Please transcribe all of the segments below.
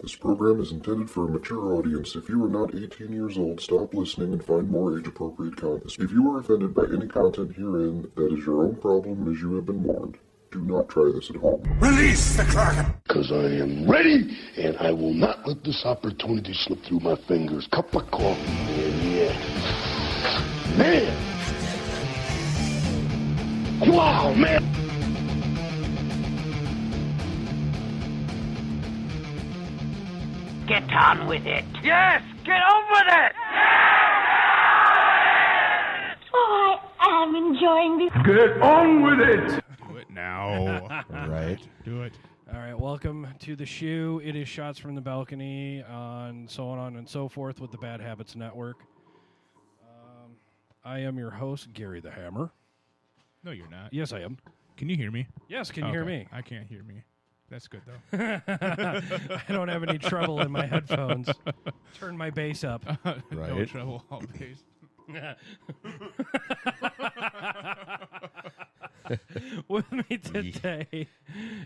This program is intended for a mature audience. If you are not 18 years old, stop listening and find more age-appropriate content. If you are offended by any content herein, that is your own problem, as you have been warned. Do not try this at home. Release the Kraken! Because I am ready, and I will not let this opportunity slip through my fingers. Cup of coffee, man, yeah. Man! Wow, man! Get on with it. Yes, get on with it. Oh, I am enjoying this. Get on with it! Do it now. Right. Do it. All right, welcome to the shoe. It is Shots from the Balcony, and so on and so forth with the Bad Habits Network. I am your host, Gary the Hammer. No, you're not. Yes, I am. Can you hear me? Yes, can you hear me? I can't hear me. That's good, though. I don't have any trouble in my headphones. Turn my bass up. No Right. trouble always. With me today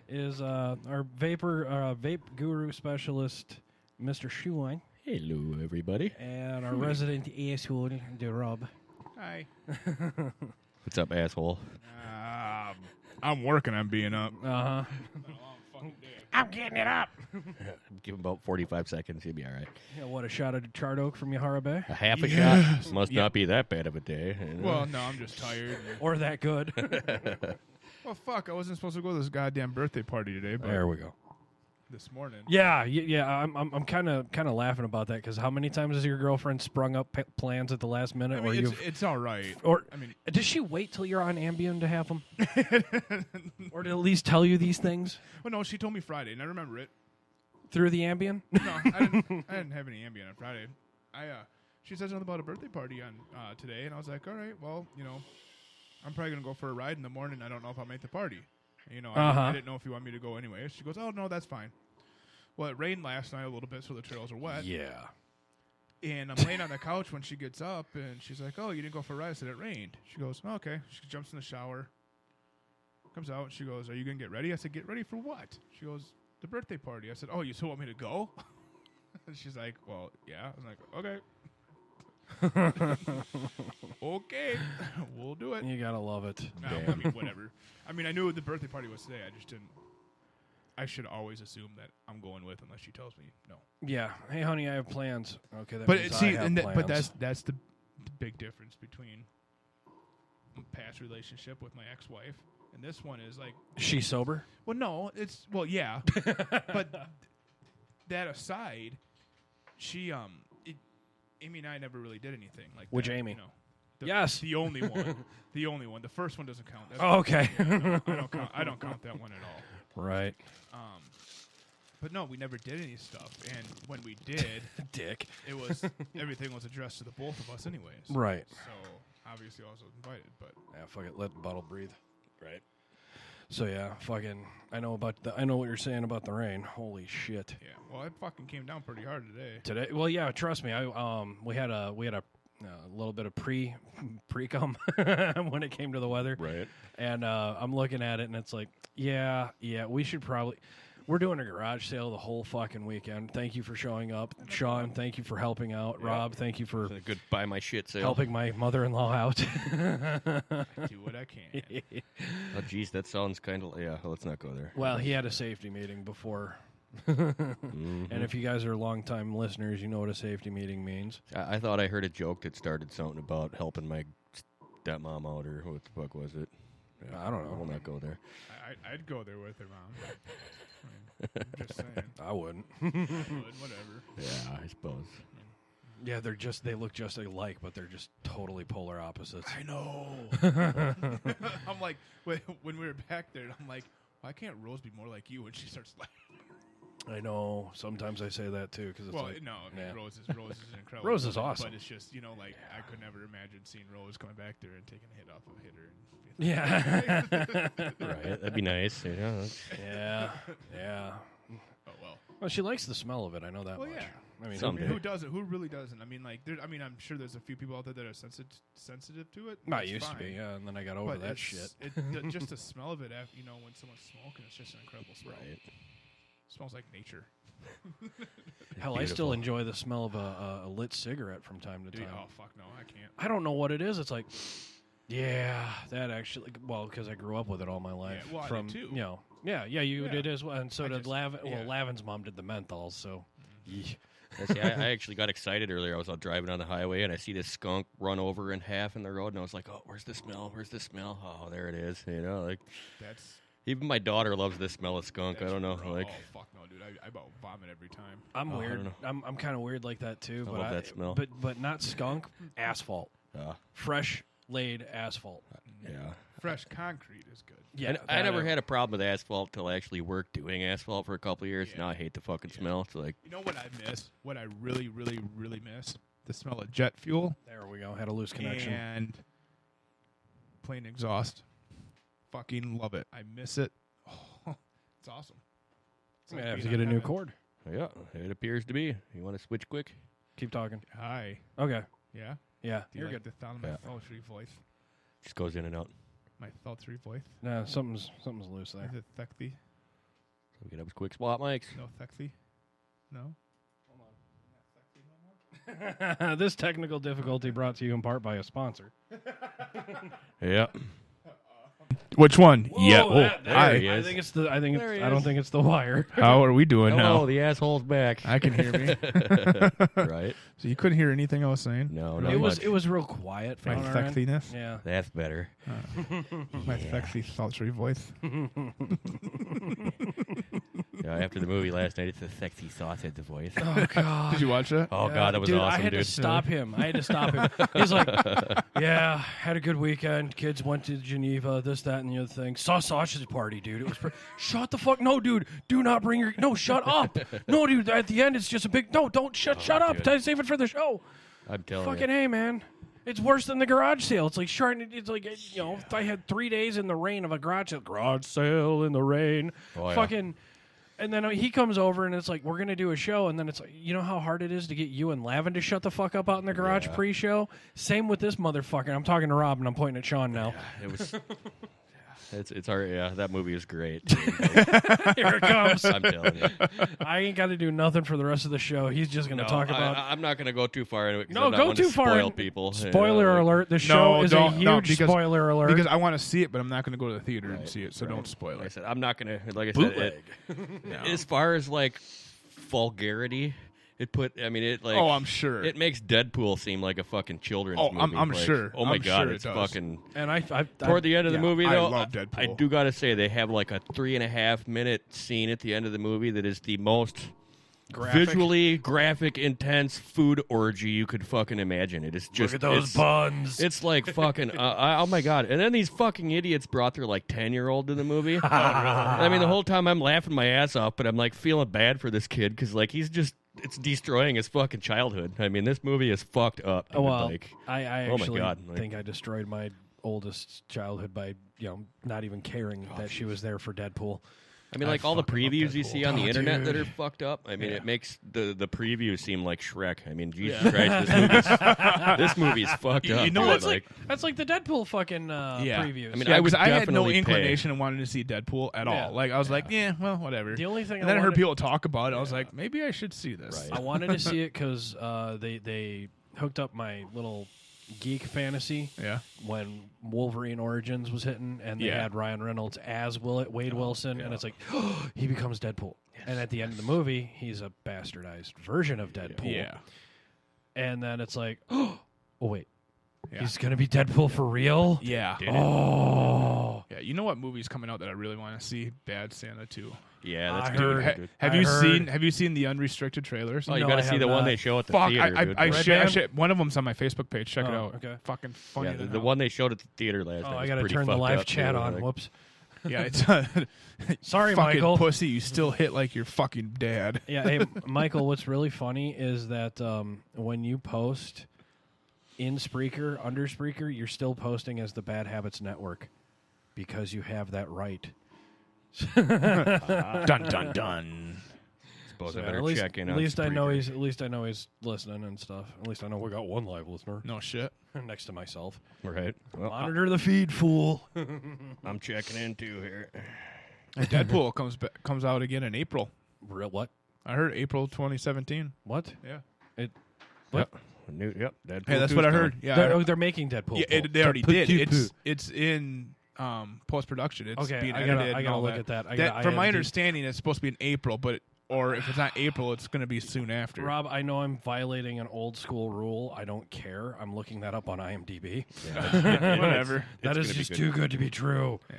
is our vape guru specialist, Mr. Shoeline, Hello, everybody. and our resident asshole, the Rob. Hi. What's up, asshole? I'm working on being up. Uh-huh. I'm getting it up. Give him about 45 seconds. He'll be all right. Yeah, what, a shot of Chard Oak from Yahara Bay? A half a Yes. shot must not be that bad of a day. Well, no, I'm just tired. Or that good? Well, fuck, I wasn't supposed to go to this goddamn birthday party today, but There we go. this morning. Yeah. I'm kind of laughing about that because how many times has your girlfriend sprung up plans at the last minute? I mean, or it's all right. or I mean, does she wait till you're on Ambien to have them, or to at least tell you these things well, no, she told me Friday, and I remember it. through the Ambien? No, I didn't have any Ambien on Friday. She said something about a birthday party on today, and I was like, all right, well, I'm probably gonna go for a ride in the morning. I don't know if I'll make the party. I didn't know if you want me to go anyway. She goes, oh no, that's fine. Well, it rained last night a little bit, so the trails are wet. Yeah. And I'm laying on the couch when she gets up, and she's like, oh, you didn't go for a ride? I said, it rained. She goes, oh, okay. She jumps in the shower, comes out, and she goes, are you going to get ready? I said, get ready for what? She goes, the birthday party. I said, oh, you still want me to go? And she's like, well, yeah. I was like, okay. Okay, we'll do it. You gotta love it. No, I mean, whatever. I mean, I knew the birthday party was today. I just didn't. I should always assume that I'm going with unless she tells me no. Yeah. Hey, honey, I have plans. Okay, that But means see, I have plans. but that's the big difference between past relationship with my ex-wife and this one is like. She's sober? Well, no, yeah, but that aside, she Amy and I never really did anything like Which that, Amy? Yes, the only one. The only one. The first one doesn't count. That's Oh, okay. no, I don't count that one at all. Right. But no, we never did any stuff, and when we did, Dick. it was everything was addressed to the both of us, anyways. Right. So obviously, I was invited, but Yeah, fuck it. Let the bottle breathe. Right. So yeah, fucking. I know what you're saying about the rain. Holy shit. yeah. Well, it fucking came down pretty hard today. Today, well, yeah. Trust me. We had a little bit of pre-cum when it came to the weather. Right. And I'm looking at it, and it's like, yeah, we should probably. We're doing a garage sale the whole fucking weekend. Thank you for showing up, Sean. Thank you for helping out, Rob. Thank you for It's a good buy my shit sale. helping my mother-in-law out. I do what I can. Oh, geez, that sounds kind of... Yeah, let's not go there. Well, he had a safety meeting before. Mhm. And if you guys are longtime listeners, you know what a safety meeting means. I thought I heard a joke that started something about helping my stepmom out, or what the fuck was it? Yeah, I don't know. We'll not go there. I'd go there with her, Mom. I'm just saying. I wouldn't. Whatever. Yeah, I suppose. Yeah, they look just alike, but they're just totally polar opposites. I know. I'm like, when we were back there, I'm like, why can't Rose be more like you? And she starts laughing. I know. Sometimes I say that too because it's Well, like, no, I mean, yeah. Rose is an incredible. Rose is woman, awesome. but it's just I could never imagine seeing Rose coming back there and taking a hit off of Hitter. Yeah. Right, that'd be nice. Yeah. Oh well. Well, she likes the smell of it. I know that Well, much. yeah. I mean, Someday. Who doesn't? Who really doesn't? I mean, like, I'm sure there's a few people out there that are sensitive to it. I That's used to fine. be, yeah, and then I got over But that it's- shit. Just the smell of it, when someone's smoking, it's just an incredible smell. Right. Smells like nature. Hell, I still enjoy the smell of a lit cigarette from time to time. Oh, fuck no, I can't. I don't know what it is. It's like, yeah, that actually, well, because I grew up with it all my life. Yeah, well, I from, did too. You know, yeah, you did as well. And so did Lavin. yeah. Well, Lavin's mom did the menthols, so. See, I actually got excited earlier. I was out driving on the highway, and I see this skunk run over in half in the road, and I was like, oh, where's the smell? Where's the smell? Oh, there it is. You know, like, That's even my daughter loves the smell of skunk. I don't know. Like, oh, fuck no, dude. I about vomit every time. I'm I weird. don't I'm kind of weird like that too. I But love that smell. But not skunk. Asphalt. Fresh laid asphalt. yeah. Fresh concrete is good. Yeah, And I never had a problem with asphalt till I actually worked doing asphalt for a couple of years. Yeah. Now I hate the fucking smell. It's like, You know what I miss? What I really, really, really miss? The smell of jet fuel There we go. Had a loose connection. and plain exhaust. Fucking love it. I miss it. Oh, it's awesome. It's I'm like gonna have to being get a on new heaven. cord. yeah, it appears to be. You want to switch quick? Keep talking. Hi. Okay. Yeah? Yeah, Do you you're like good. the sound of my Yeah. sultry voice? Just goes in and out. My sultry voice? No, something's loose there. Is it sexy? So we get up quick spot mics. No sexy? No? This technical difficulty brought to you in part by a sponsor. Yeah. Which one? That- there he I is. think it's the. I think There it's. he I don't is. think it's the wire. How are we doing Oh, now? the asshole's back. I can hear me. Right? So you couldn't hear anything I was saying? No, It not was. much. It was real quiet. My on our end. sexiness? Yeah. That's better. My sexy sultry voice? Yeah, after the movie last night, it's a sexy sausage voice. Oh God. Did you watch that? Oh, God, that was dude, awesome, I had dude. to stop him. He's like, yeah, had a good weekend. Kids went to Geneva, this, that, and the other thing. Saw sausage party, dude. It was shut the fuck. No, dude. Do not bring your. No, shut up. No, dude. At the end, it's just a big. No, don't shut up. dude. Save it for the show. I'm telling Fucking you. hey, man. It's worse than the garage sale. It's like it's like if I had 3 days in the rain of a garage sale in the rain. Oh, yeah. Fucking. And then he comes over and it's like, we're going to do a show. And then it's like, you know how hard it is to get you and Lavin to shut the fuck up out in the garage pre-show? Same with this motherfucker. I'm talking to Rob and I'm pointing at Sean now. It was. It's our that movie is great. Here it comes. I'm telling you. I ain't got to do nothing for the rest of the show. He's just going to talk about... I'm not going to go too far into it. 'Cause No, I'm not go one too to far Spoil in- people. Spoiler alert. The show is a huge spoiler alert. Because I want to see it, but I'm not going to go to the theater and see it, so don't spoil Like I it. said, I'm not going to. Like I Bootleg. said, as far as like vulgarity, Oh, I'm sure. It makes Deadpool seem like a fucking children's Oh, movie. I'm Like, sure. Oh my I'm god, sure it's it does. fucking. And I Toward the end of the movie, I though, love I Deadpool. do gotta say they have like a 3.5 minute scene at the end of the movie that is the most Graphic. visually graphic, intense food orgy you could fucking imagine. It is just Look at those buns. It's like fucking. Oh my god! And then these fucking idiots brought their like 10-year-old to the movie. I mean, the whole time I'm laughing my ass off, but I'm like feeling bad for this kid because like he's just. It's destroying his fucking childhood. I mean, this movie is fucked up. Dude. Oh, well, like, I oh my actually God, like- think I destroyed my oldest childhood by, not even caring that she was there for Deadpool. I mean, like all the fucking love previews you Deadpool. see on the Oh, internet that dude. are fucked up. I mean, Yeah. it makes the preview seem like Shrek. I mean, Jesus Christ, this movie's fucked up. You know dude. what's That's like the Deadpool fucking previews. I mean, Yeah, I would because I had no definitely inclination and wanted to see Deadpool at Yeah. all. Like I was like, yeah, well, whatever. The only thing and I then I heard wanted- people talk about it. I was like, maybe I should see this. Right. I wanted to see it because they hooked up my little geek fantasy Yeah. when Wolverine Origins was hitting, and they Yeah. had Ryan Reynolds as Wade Wilson, and it's like, he becomes Deadpool. And at the end of the movie, he's a bastardized version of Deadpool. Yeah. And then it's like, oh, wait. Yeah. He's going to be Deadpool for real? Yeah. Oh. Yeah. You know what movie's coming out that I really want to see? Bad Santa 2. Yeah, that's I good. heard- dude. Have I you heard- seen the unrestricted trailers? Oh, you No, got to I see have the one not. they show at the Fuck! theater. dude. I Red share Band? one of them's on my Facebook page. Check it Oh, out. okay. Fucking funny. Yeah, than the hell. one they showed at the theater last Oh, night. I was got to pretty turn the fucked live up, chat too. on. Like, Whoops. Yeah, it's Sorry, fucking Michael. pussy. You still hit like your fucking dad. Yeah, hey, Michael, what's really funny is that when you post in Spreaker, under Spreaker, you're still posting as the Bad Habits Network because you have that right. Dun dun dun. Suppose So I better at least, check in at on least I know Spreaker. he's listening and stuff. At least I know we got one live listener No shit. next to myself. Right. Well, Monitor the feed, fool. I'm checking in too here. Deadpool comes out again in April. Real what? I heard April 2017. What? Yeah. What? Yep. Deadpool Hey, that's 2's what I coming. heard. Yeah. They're making Deadpool. Yeah, they already did. It's in post production. It's Okay, being I edited. gotta and all look that. at that. I That- gotta from my IMDb. understanding, it's supposed to be in April, or if it's not April, it's going to be soon after. Rob, I know I'm violating an old school rule. I don't care. I'm looking that up on IMDb. Whatever. That is gonna be just good. too good to be true. Yeah.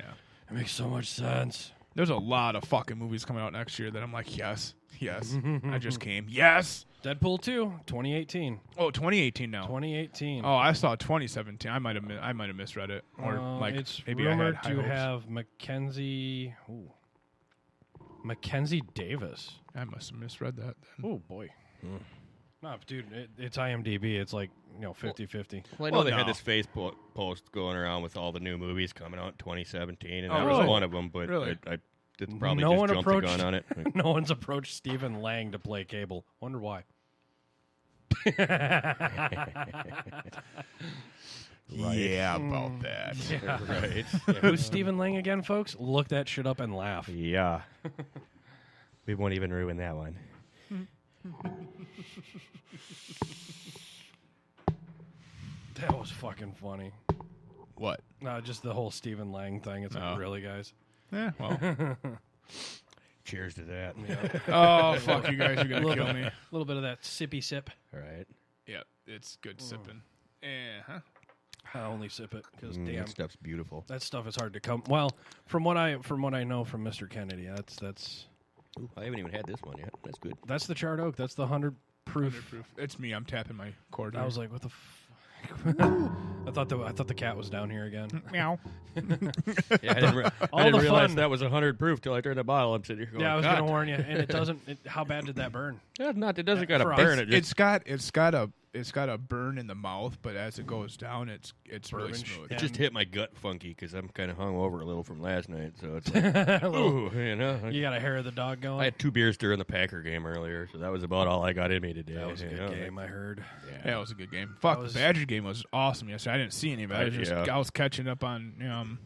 It makes so much sense. There's a lot of fucking movies coming out next year that I'm like, yes. I just came. Yes. Deadpool 2, 2018. Oh, 2018 now. 2018. Oh, I saw 2017. I might have misread it, or like it's maybe I had rumored high to hopes. have Mackenzie Davis. I must have misread that. Then. Oh boy. No, dude, it's IMDb. It's like 50-50. Well, I know Well, they no. had this Facebook post going around with all the new movies coming out in 2017, and Oh, that was really? one of them. But Really? I it's probably No just one jumped the approached- gun on it. No one's approached Stephen Lang to play Cable. Wonder why. Yeah, about that. Right? Who's Stephen Lang again, folks? Look that shit up and laugh. Yeah. We won't even ruin that one. That was fucking funny. What? No, just the whole Stephen Lang thing. It's like, Oh. really, guys? Yeah. Well. Cheers to that. Oh fuck you guys! You're gonna kill me. A little bit of that sippy sip. All right. Yep, it's good sipping. Huh? I only sip it because damn, That stuff's beautiful. that stuff is hard to come. Well, from what I know from Mr. Kennedy, that's Ooh, I haven't even had this one yet. That's good. the charred oak. That's the 100 proof. It's me. I'm tapping my cord. I was like, what the. I thought the cat was down here again. meow. Yeah, I didn't, All I didn't the realize fun. that was 100 proof till I turned the bottle. I'm sitting here going, Yeah, I was God. going to warn you, and it doesn't. How bad did that burn? Yeah, it doesn't got to For us. burn. It just, It's got a burn in the mouth, but as it goes down, it's really Bourbon sh- smooth. it just hit my gut funky because I'm kind of hungover a little from last night. So it's like, ooh, you know. You got a hair of the dog going. I had 2 beers during the Packer game earlier, so that was about all I got in me today. That was a you good know. game, I heard. Yeah, it was a good game. Fuck, was- the Badger game was awesome yesterday. I didn't see any, but I was catching up on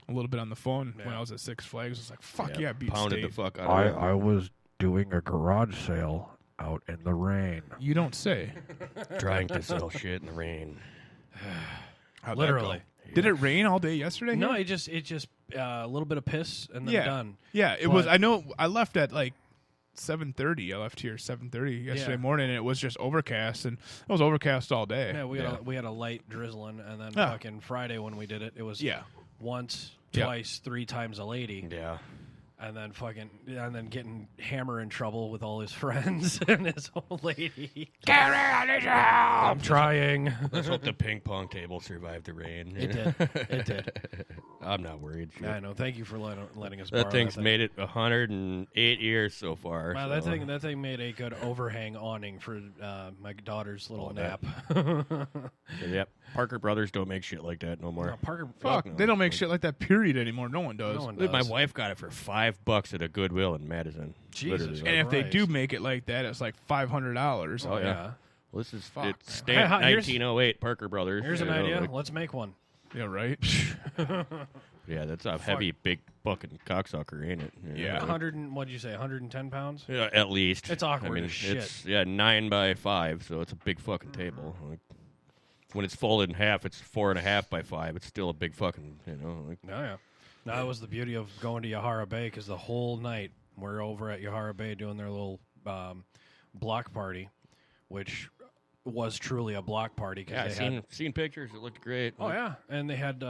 a little bit on the phone when I was at Six Flags. I was like, fuck yeah, beat Pounded State. the fuck out of it. I was doing a garage sale out in the rain. You don't say. Trying to sell shit in the rain. How'd that Literally. go? Did it rain all day yesterday? No, here? it just a little bit of piss and then yeah, done. yeah. It But- was. I know. I left at like 7:30. I left here 7:30 yesterday Yeah. morning, and it was just overcast, and it was overcast all day. Yeah, we had a light drizzling, and then Ah. fucking Friday when we did it, it was Yeah. once, Yeah. twice, 3 times a lady, Yeah. and then getting Hammer in trouble with all his friends and his old lady. I'm trying. Let's hope the ping pong table survived the rain. It did. It did. I'm not worried. Shit. I know. Thank you for letting us borrow That thing's thing. made it 108 years so far. Wow, so. that thing made a good overhang awning for my daughter's little Oh, that- nap. Yep. Parker Brothers don't make shit like that no more. No, Parker, Fuck, no. they don't make shit like that. Period anymore. No one does. No one Dude, my does. wife got it for $5 at a Goodwill in Madison. Jesus Literally. And if they Christ. do make it like that, it's like $500. Oh, yeah. yeah. Well, this is Fuck, it's man. stamp Hey, here's- 1908 Parker Brothers. Here's an you know, idea. like- Let's make one. Yeah, right. yeah, that's a heavy, big fucking cocksucker, ain't it? You Yeah. know? 100 and what did you say? 110 pounds? Yeah, at least. It's awkward I mean, as shit. It's 9 by 5, so it's a big fucking table. Like, when it's folded in half, it's 4.5 by 5. It's still a big fucking, Like, Oh, yeah. No, that was the beauty of going to Yahara Bay because the whole night we're over at Yahara Bay doing their little block party, which was truly a block party. Cause yeah, they had, seen pictures. It looked great. oh yeah, and they had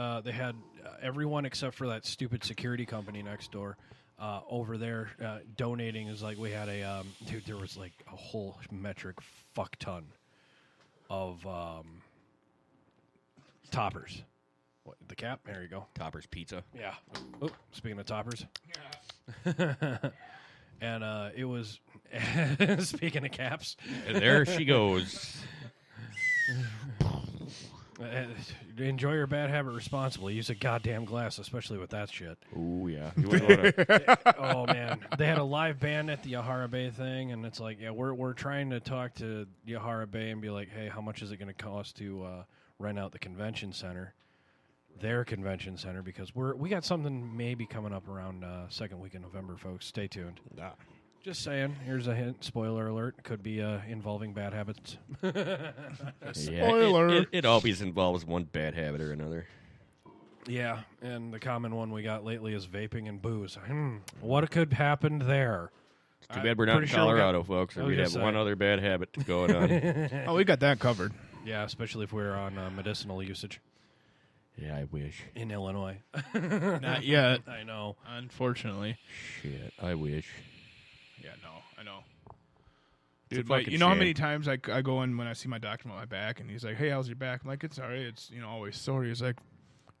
everyone except for that stupid security company next door over there donating. Is like we had a dude. There was like a whole metric fuck ton of toppers. What, the cap? There you go. Topper's Pizza. Yeah. Oh, speaking of toppers. And it was, speaking of caps, And there she goes. enjoy your bad habit responsibly. Use a goddamn glass, especially with that shit. Oh, yeah. You wouldn't wanna- Oh, man. They had a live band at the Yahara Bay thing, and it's like, yeah, we're trying to talk to Yahara Bay and be like, hey, how much is it going to cost to rent out the convention center? Their convention center, because we got something maybe coming up around second week in November, folks. Stay tuned. Just saying. Here's a hint. Spoiler alert. Could be involving bad habits. Spoiler. It always involves one bad habit or another. Yeah, and the common one we got lately is vaping and booze. What could happen there? Too bad we're not in pretty sure we Colorado, folks, or I was we'd gonna have say. one other bad habit going on. Oh, we got that covered. Yeah, especially if we're on medicinal usage Yeah, I wish. in Illinois. Not yet, I know. unfortunately. Shit, I wish. Yeah, no, I know. It's a Dude, fucking you know how shame. many times I go in when I see my doctor on my back, and he's like, "Hey, how's your back?" I'm like, "It's all right. It's always sore." He's like,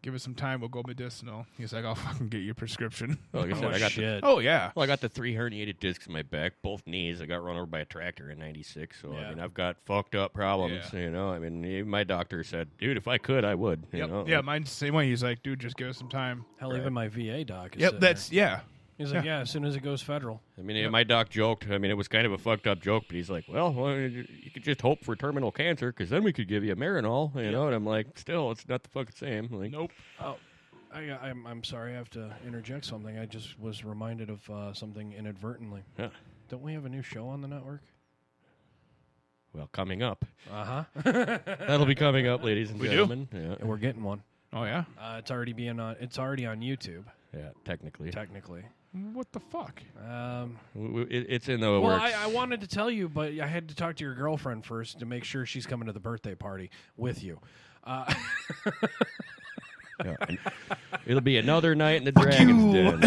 "Give it some time. We'll go medicinal." He's like, "I'll fucking get your prescription." Like I said, Oh, I got shit. Oh yeah. I got the 3 herniated discs in my back, both knees. I got run over by a tractor in '96, so Yeah. I mean, I've got fucked up problems. Yeah. You know, I mean, even my doctor said, "Dude, if I could, I would." You know? Yeah, mine's the same way. He's like, "Dude, just give us some time." Hell, even my VA doc is Yep, sitting that's there. yeah. He's like, yeah, as soon as it goes federal. I mean, my doc joked. I mean, it was kind of a fucked up joke, but he's like, well, you could just hope for terminal cancer, because then we could give you a Marinol, you know? And I'm like, still, it's not the fucking same. Like, Nope. Oh, I'm sorry, I have to interject something. I just was reminded of something inadvertently. Huh. Don't we have a new show on the network? Well, coming up. Uh-huh. That'll be coming up, ladies and We do? gentlemen. Yeah. And we're getting one. Oh yeah. It's already on YouTube, Yeah, technically. technically. What the fuck? It's in the Well, works. I wanted to tell you, but I had to talk to your girlfriend first to make sure she's coming to the birthday party with you. Yeah, and it'll be another night in the Dragon's Den.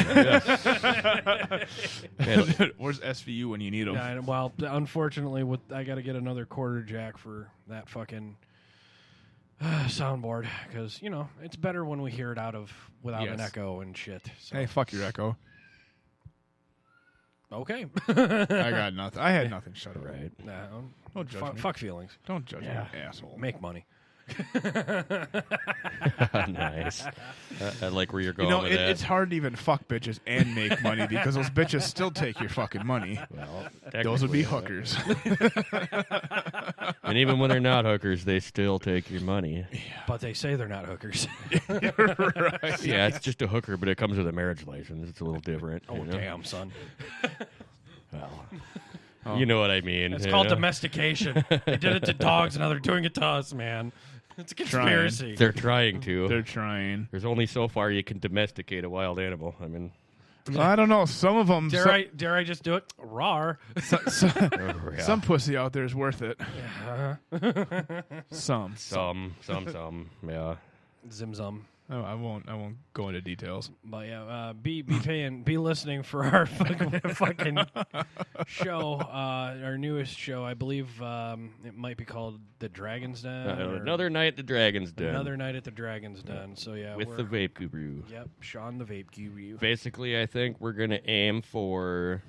Yes. Where's SVU when you need them? Yeah, well, unfortunately, I got to get another quarter jack for that fucking soundboard because it's better when we hear it without an Yes. echo and shit. So. Hey, fuck your echo. Okay. I got nothing. I had nothing. Shut up. Right. No, Don't judge me. fuck feelings. Don't judge Yeah. me, asshole. Make money. Nice. I like where you're going with that. It's hard to even fuck bitches and make money because those bitches still take your fucking money. Well, Those would be technically, hookers. And even when they're not hookers, they still take your money. But they say they're not hookers. Right. Yeah, it's just a hooker, but it comes with a marriage license. It's a little different. Oh, you know? damn, son. Well, you know what I mean. It's you called know? domestication. They did it to dogs, and now they're doing it to us, man. It's a conspiracy. They're trying to. They're trying. There's only so far you can domesticate a wild animal. I mean, I don't know. Some of them. Dare I just do it? Rawr. yeah. Some pussy out there is worth it. Some. Some, yeah. Zim zum. Oh, I won't go into details. But yeah, be listening for our fucking show, our newest show. I believe it might be called The Dragon's Den. or Another night at the Dragon's Den. Another night at the Dragon's Den. So yeah, with the vape guru. Yep, Sean the Vape Guru. Basically, I think we're gonna aim for.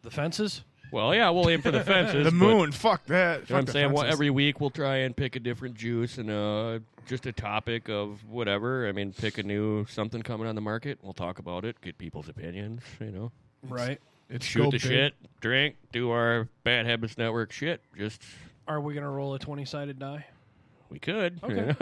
The fences. Well, yeah, we'll aim for the fences. The but- moon. Fuck that. You know what Fuck I'm the saying? Well, fences. every week we'll try and pick a different juice and just a topic of whatever. I mean, pick a new something coming on the market. We'll talk about it, get people's opinions, Right. It's shoot go the big. shit, drink, do our Bad Habits Network shit. Just, Are we gonna roll a 20-sided die? we could. Okay.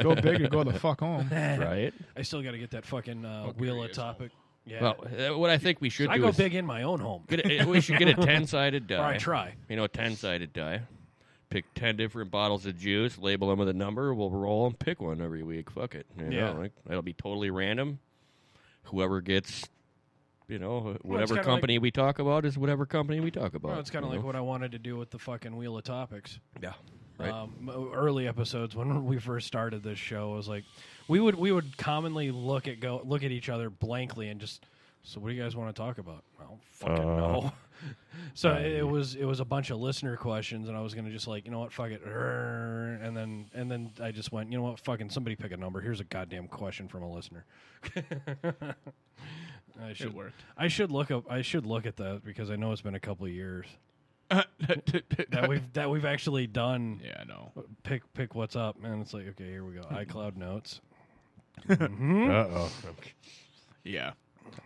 Go big or go the fuck home. Right? I still got to get that fucking wheel of topic. Yeah. Well, what I think we should I do go is big in my own home. we should get a 10-sided die. Or I try. A 10-sided die. Pick 10 different bottles of juice, label them with a number. We'll roll and pick one every week. Fuck it. Yeah. That'll be totally random. Whoever gets, whatever kinda company we talk about is whatever company we talk about. Well, it's kind of like what I wanted to do with the fucking wheel of topics. Yeah. Right. Early episodes when we first started this show, it was like we would commonly look at each other blankly and just. So what do you guys want to talk about? I don't fucking know. So it was a bunch of listener questions, and I was gonna just like, you know what, fuck it, and then I just went, you know what, fucking somebody pick a number. Here's a goddamn question from a listener. It worked. I should look at that because I know it's been a couple of years that we've actually done. Yeah, I know. Pick what's up, and it's like, okay, here we go. iCloud notes. Uh-oh. Yeah.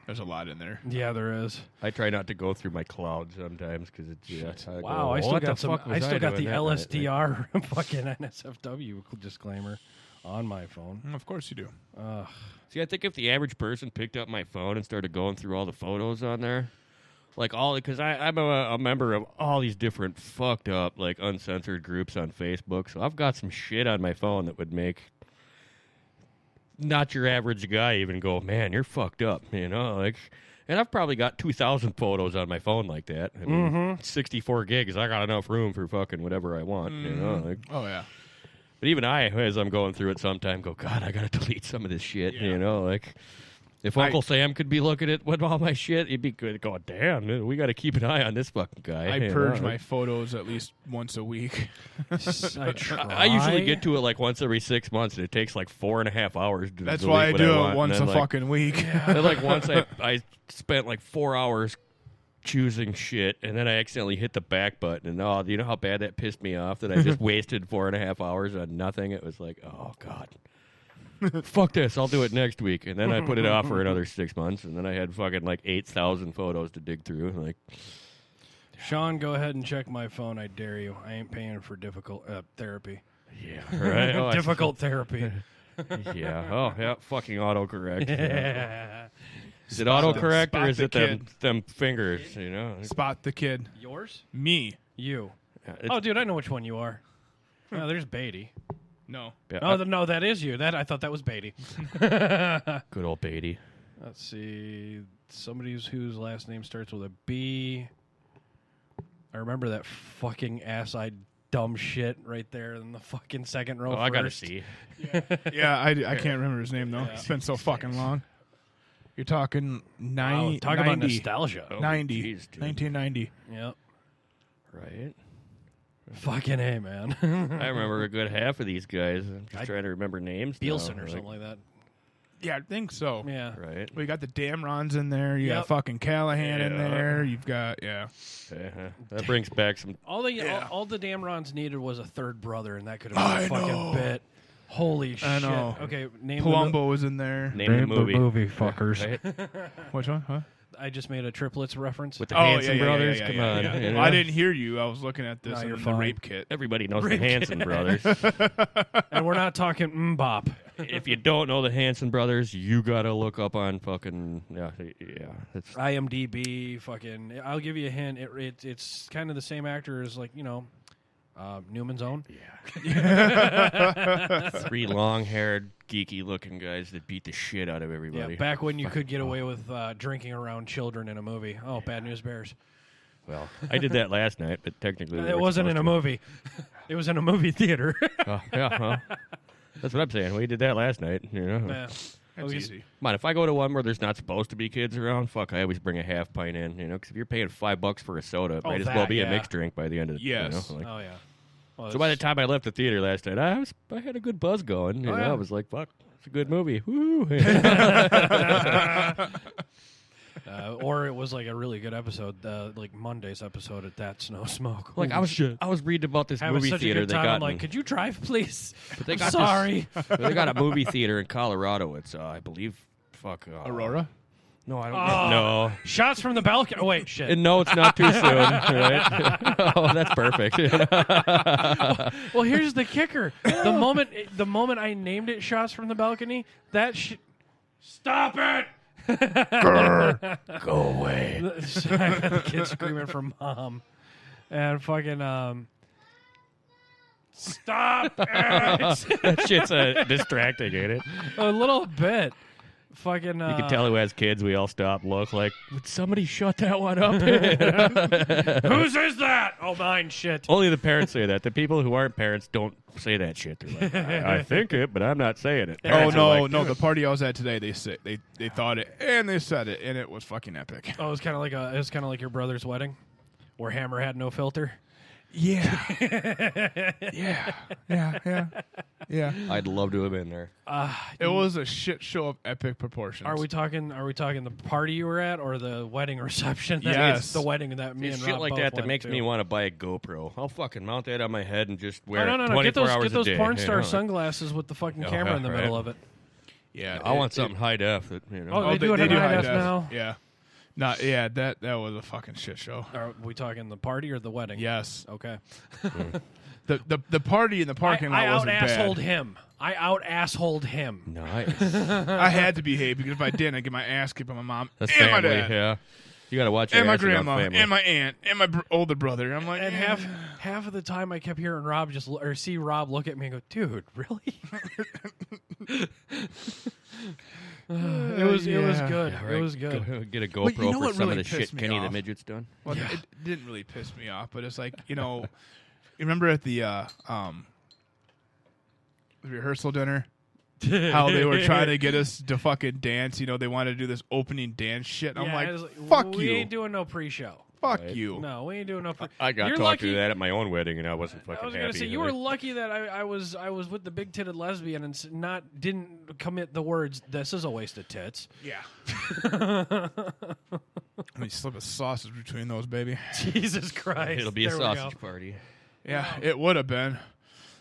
There's a lot in there. Yeah, there is. I try not to go through my cloud sometimes because it's Wow, I still got some. I still got the doing that night? LSDR fucking NSFW disclaimer on my phone. Of course you do. See, I think if the average person picked up my phone and started going through all the photos on there, Like all, because I'm a member of all these different fucked up, like uncensored groups on Facebook. So I've got some shit on my phone that would make not your average guy even go, man, you're fucked up, you know? Like, and I've probably got 2,000 photos on my phone like that. I mean, 64 gigs. I got enough room for fucking whatever I want, you know? Like, Oh, yeah. but even I, as I'm going through it sometime, go, God, I got to delete some of this shit, you know? Like, if Uncle Sam could be looking at all my shit, he'd be good. Going, damn, man, we got to keep an eye on this fucking guy. I purge my photos at least once a week. I usually get to it like once every 6 months, and it takes like 4.5 hours to That's delete why I what do want. it once And a then, like, fucking week. and like once I spent like 4 hours choosing shit, and then I accidentally hit the back button, and do you know how bad that pissed me off that I just wasted 4.5 hours on nothing? It was like, oh God. Fuck this, I'll do it next week. And then I put it off for another 6 months, and then I had fucking like 8,000 photos to dig through. Like, Sean, go ahead and check my phone. I dare you. I ain't paying for difficult therapy. yeah, right? Oh, Difficult therapy. yeah. Oh, yeah, fucking autocorrect. Yeah. Is it autocorrect spot or is the it them fingers, you know? Spot the kid. Yours? Me. You. Yeah, Oh, dude, I know which one you are. Oh, there's Beatty. No. yeah, No, that is you. I thought that was Beatty. good old Beatty. Let's see. Somebody whose last name starts with a B. I remember that fucking ass-eyed dumb shit right there in the fucking second row. Oh, I gotta first. see. Yeah, I can't remember his name, though. It's been so fucking long. You're talking Wow, talk about nostalgia. Oh, 90. geez, dude. 1990. Yep. Right? Fucking A, man. I remember a good half of these guys. I'm just trying to remember names. now, Bielsen or something like that. Yeah, I think so. Yeah. Right? We got the Damrons in there. You Yep. got fucking Callahan in Yeah. there. You've got, Uh-huh. That brings back some. All the Damrons needed was a third brother, and that could have been a fucking bit. Holy shit. I know. Okay, name Palumbo was in there. Name the movie. fuckers. Right? Which one? Huh? I just made a triplets reference. With the Hanson brothers. yeah, Come yeah, on. yeah. you know? I didn't hear you. I was looking at this No, and you're the fine. rape kit. Everybody knows the Hanson brothers. And we're not talking mbop. If you don't know the Hanson brothers, you gotta look up on fucking It's IMDb, fucking. I'll give you a hint. It's kind of the same actor as, like, you know, Newman's Own. three long-haired, geeky-looking guys that beat the shit out of everybody. Yeah, back when you could get away with drinking around children in a movie. Oh, Bad News Bears. Well, I did that last night, but technically we It weren't wasn't in a supposed movie. It was in a movie theater. to. Oh, yeah, well, that's what I'm saying. We did that last night. You know, Yeah. That's easy. Come on, if I go to one where there's not supposed to be kids around, fuck, I always bring a half pint in. You know, because if you're paying $5 for a soda, it Oh, might as well that, be a yeah. mixed drink by the end of the. Yes. You know, like, Oh, yeah. Well, so by the time I left the theater last night, I had a good buzz going. You know, yeah. I was like, fuck, it's a good movie. Woo! or it was like a really good episode, like Monday's episode at That Snow Smoke. Like I was reading about this Having movie such theater a good they time. got. I'm like, could you drive, please? But they I'm got this- sorry. they got a movie theater in Colorado. It's I believe, Aurora? No, I don't know. Shots from the balcony. Oh, wait, shit. And no, it's not too soon. Right? Oh, that's perfect. Well, here's the kicker. The moment I named it Shots from the Balcony, stop it! Go away. I got the kid screaming for mom. And fucking, stop it! That shit's distracting, ain't it? A little bit. Fucking, You can tell who has kids. We all stop, look like, would somebody shut that one up? Whose is that? Oh, mine, shit. Only the parents say that. The people who aren't parents don't say that shit. They're like, I think it, but I'm not saying it. Oh Parents are no, like, no! The party I was at today, they thought it and they said it, and it was fucking epic. Oh, it was kind of like your brother's wedding, where Hammer had no filter. Yeah, yeah. I'd love to have been there. It was a shit show of epic proportions. Are we talking the party you were at or the wedding reception? Yes. It's the wedding that me It's and shit Rob like both that went makes to. me want to buy a GoPro. I'll fucking mount that on my head and just wear No. it 24 hours Get those a day. porn you star know? sunglasses with the fucking Oh, camera in the yeah, middle right. of it. Yeah, I want something high def. That, you know. Oh, they do it in high def now? Yeah, that was a fucking shit show. Are we talking the party or the wedding? Yes, Okay. the party in the parking lot I wasn't out-assholed bad. him. I out-assholed him. Nice. I had to behave because if I didn't, I'd get my ass kicked by my mom That's and my family. dad. Yeah. You got to watch your and my ass in our grandma, family. and my aunt, and my older brother. I'm like, And half of the time I kept hearing Rob see Rob look at me and go, dude, really? It was good. Yeah, right. It was good. Get a GoPro But you know for what some really of the shit pissed me Kenny the off? Midget's done. Well, it didn't really piss me off, but it's like, you remember at the rehearsal dinner, how they were trying to get us to fucking dance. They wanted to do this opening dance shit. I'm I was like, fuck we you. ain't doing no pre-show. Fuck you. No, we ain't doing no. I got You're talked lucky- to that at my own wedding, and I wasn't fucking I was happy. gonna say you were lucky that I was with the big-titted lesbian and didn't commit the words. This is a waste of tits. Yeah. Let me slip a sausage between those, baby. Jesus Christ! It'll be a There we go. sausage party. Yeah, it would have been.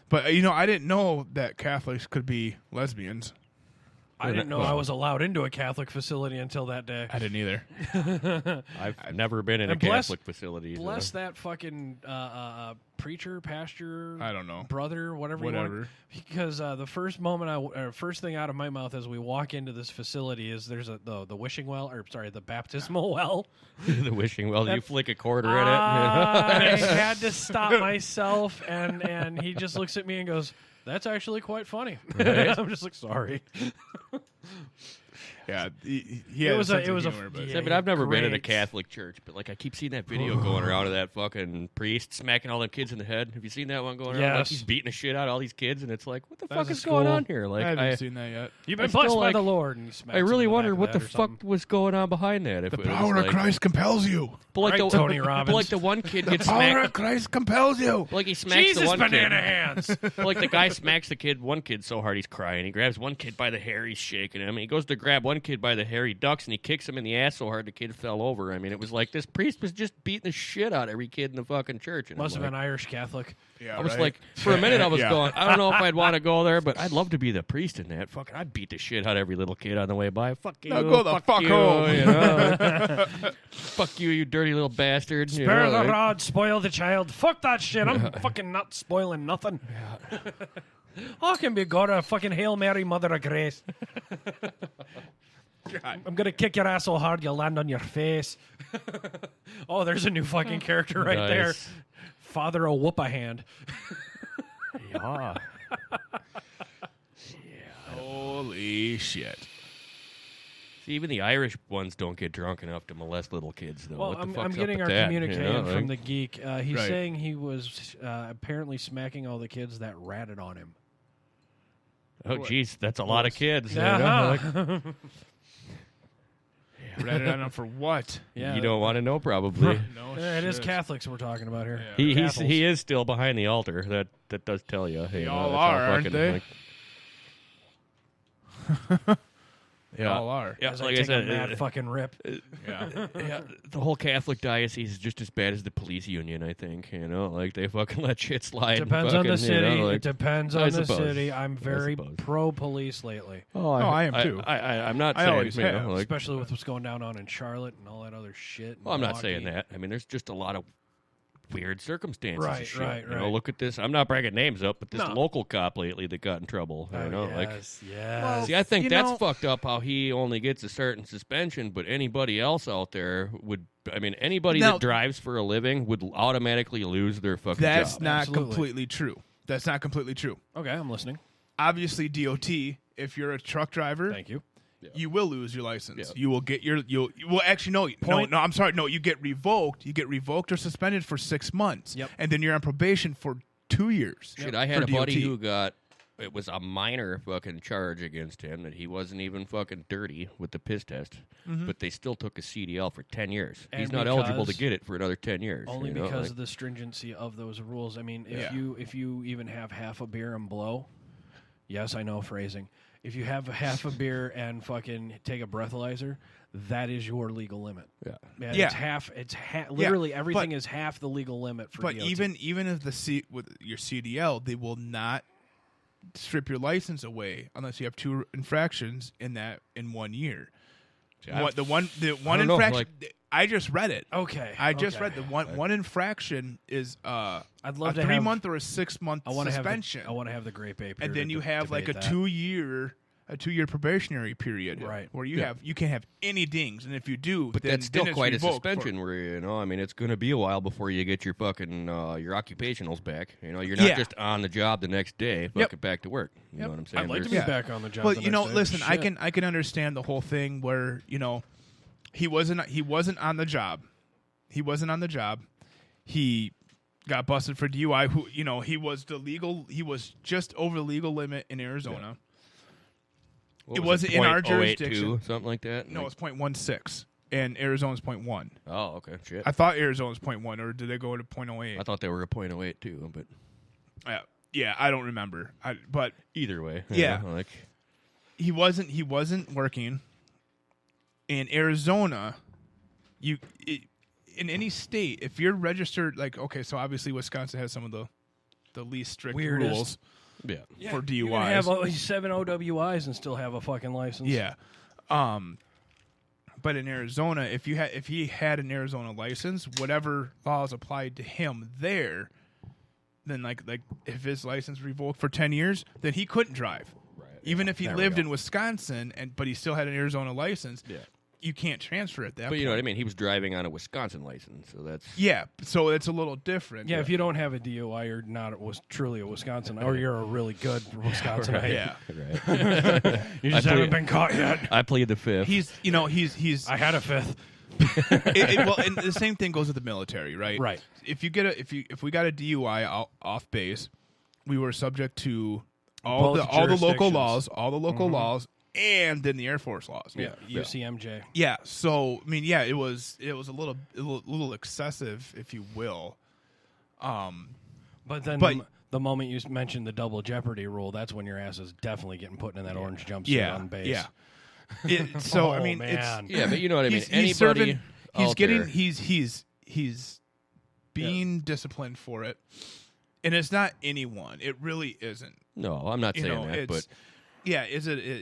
But, I didn't know that Catholics could be lesbians. I didn't know I was allowed into a Catholic facility until that day. I didn't either. I've never been in a And bless- Catholic facility. so- Bless that fucking preacher, pastor, I don't know. brother, whatever. You want. Because the first thing out of my mouth as we walk into this facility is there's the wishing well, the baptismal well. the wishing well. You flick a quarter in I it. had to stop myself, and he just looks at me and goes, "That's actually quite funny." I'm just like, sorry. Yeah, he It had was a a- sense it of was a- humor, but yeah. Yeah, but I've never been in a Great. Catholic church. But I keep seeing that video going around of that fucking priest smacking all them kids in the head. Have you seen that one going around? Like Yes. he's beating the shit out of all these kids, and it's like, what the That fuck was is a going school. on here? Like, I haven't seen that yet. You've I been feel blessed by like- the Lord. And he smacks I really him in wonder back of what the that or fuck something. was going on behind that. If The it was power of like, Christ compels you. but like Right, the Tony but Robbins. like the one kid The gets power smacked. of Christ compels you. Like he smacks Jesus the one banana kid. hands. Like the guy smacks one kid so hard he's crying. He grabs one kid by the hair, he's shaking him. He goes to grab one kid by the hair, he ducks and he kicks him in the ass so hard the kid fell over. I mean, it was like this priest was just beating the shit out of every kid in the fucking church. And Must I'm have like, been Irish Catholic. Yeah, I was right? like, for a minute, I was Yeah. going, I don't know if I'd want to go there, but I'd love to be the priest in that. Fucking, I'd beat the shit out of every little kid on the way by. Fuck you. Now go the fuck you, home. you know? Fuck you, you dirty little bastard. You Spare know, the like- rod, spoil the child. Fuck that shit. I'm fucking not spoiling nothing. I can be God, a fucking Hail Mary, Mother of Grace. I'm gonna kick your ass so hard you'll land on your face. Oh, there's a new fucking character right there. Nice. Father a whoop a hand. Yeah. Holy shit. See, even the Irish ones don't get drunk enough to molest little kids, though. Well, what the I'm fuck's getting up our with that? communique You know, from like- the geek. He's Right. saying he was apparently smacking all the kids that ratted on him. Oh, jeez, that's a lot of kids. you know, Uh-huh. like- Ratted on him for what? Yeah, you don't want to know, probably. No it is shit. Catholics we're talking about here. Yeah. He is still behind the altar. That does tell you. They you know, all that's how are, aren't fucking, they? like- They yeah, all are. yeah. As Like I take said, a mad fucking rip. Yeah. yeah, the whole Catholic diocese is just as bad as the police union. I think like they fucking let shit slide. and Depends on the fucking, you know, city. like- It depends I on the suppose. city. I'm very suppose. pro police lately, Oh, I am too. I'm not I saying. always you know, have. like- especially with what's going down in Charlotte and all that other shit. well, I'm not Milwaukee. saying that. I mean, there's just a lot of weird circumstances. Right, and shit. right, You know, right. look at this. I'm not bragging names up, but this No. local cop lately that got in trouble. Oh, you know, like. yes. See, I think you that's know- fucked up how he only gets a certain suspension, but anybody else out there would, I mean, anybody Now- that drives for a living would automatically lose their fucking That's job. not Absolutely. completely true. That's not completely true. Okay, I'm listening. Obviously, DOT, if you're a truck driver, Thank you. you will lose your license. Yeah. You will get well, actually, no, I'm sorry. No, you get revoked. You get revoked or suspended for 6 months. Yep. And then you're on probation for 2 years. Shit, I had for a buddy DOT. who got, it was a minor fucking charge against him that he wasn't even fucking dirty with the piss test, but they still took a CDL for 10 years. And He's not eligible to because- get it for another 10 years. Only you know, because like- of the stringency of those rules. I mean, Yeah. if you even have half a beer and blow, yes, I know phrasing. If you have half a beer and fucking take a breathalyzer, that is your legal limit. Yeah. Man, Yeah. It's half. Literally everything but- is half the legal limit for But DOT. even if with your CDL, they will not strip your license away unless you have 2 infractions in 1 year. The one don't know, infraction. like- I just read it. okay, I just okay. read the one infraction is I'd a love to 3-month or a 6-month I want to suspension. have the grape ape. And here then to you have like a debate that. 2-year a 2-year probationary period, Right. Where you can't have any dings, and if you do, But then, that's still then it's quite a revoked suspension where, I mean, it's going to be a while before you get your fucking, your occupationals back. You're not just on the job the next day, fucking back to work. You know what I'm saying? I'd like to be back on the job. Well, the next day. listen, I Shit. can understand the whole thing where, he wasn't on the job. He wasn't on the job. He got busted for DUI. He was just over the legal limit in Arizona. What It was wasn't in our 0.082, jurisdiction. something like that? No, it's 0.16, and Arizona's 0.1. Oh, okay, shit. I thought Arizona's 0.1, or did they go to 0.08? I thought they were a 0.08 too, but Yeah, I don't remember. But either way, Yeah. like he wasn't working. In Arizona, in any state, if you're registered, so obviously Wisconsin has some of the least strict Weirdest. rules yeah. for DUIs. You can have 7 OWIs and still have a fucking license. Yeah. But in Arizona, if he had an Arizona license, whatever laws applied to him there, then like if his license revoked for 10 years, then he couldn't drive. Right. Even if he There we lived go. in Wisconsin but he still had an Arizona license, you can't transfer at that But point. you know what I mean? He was driving on a Wisconsin license, so that's Yeah, so it's a little different. Yeah, if you don't have a DUI, you're not truly a Wisconsin, or you're a really good Wisconsinite. Yeah. right. You just haven't been caught yet. I plead the fifth. He's I had a fifth. well, and the same thing goes with the military, right? Right. If we got a DUI off base, we were subject to all Both the local jurisdictions. laws, and then the Air Force laws. Yeah, UCMJ. Yeah. So I mean, yeah, it was a little excessive, if you will. But then the moment you mentioned the double jeopardy rule, that's when your ass is definitely getting put in that orange jumpsuit on base. Yeah. So I mean, man. yeah, but you know what I mean. he's serving. He's out getting. there- He's being disciplined for it, and it's not anyone. It really isn't. No, I'm not You saying know, that, it's. but Yeah,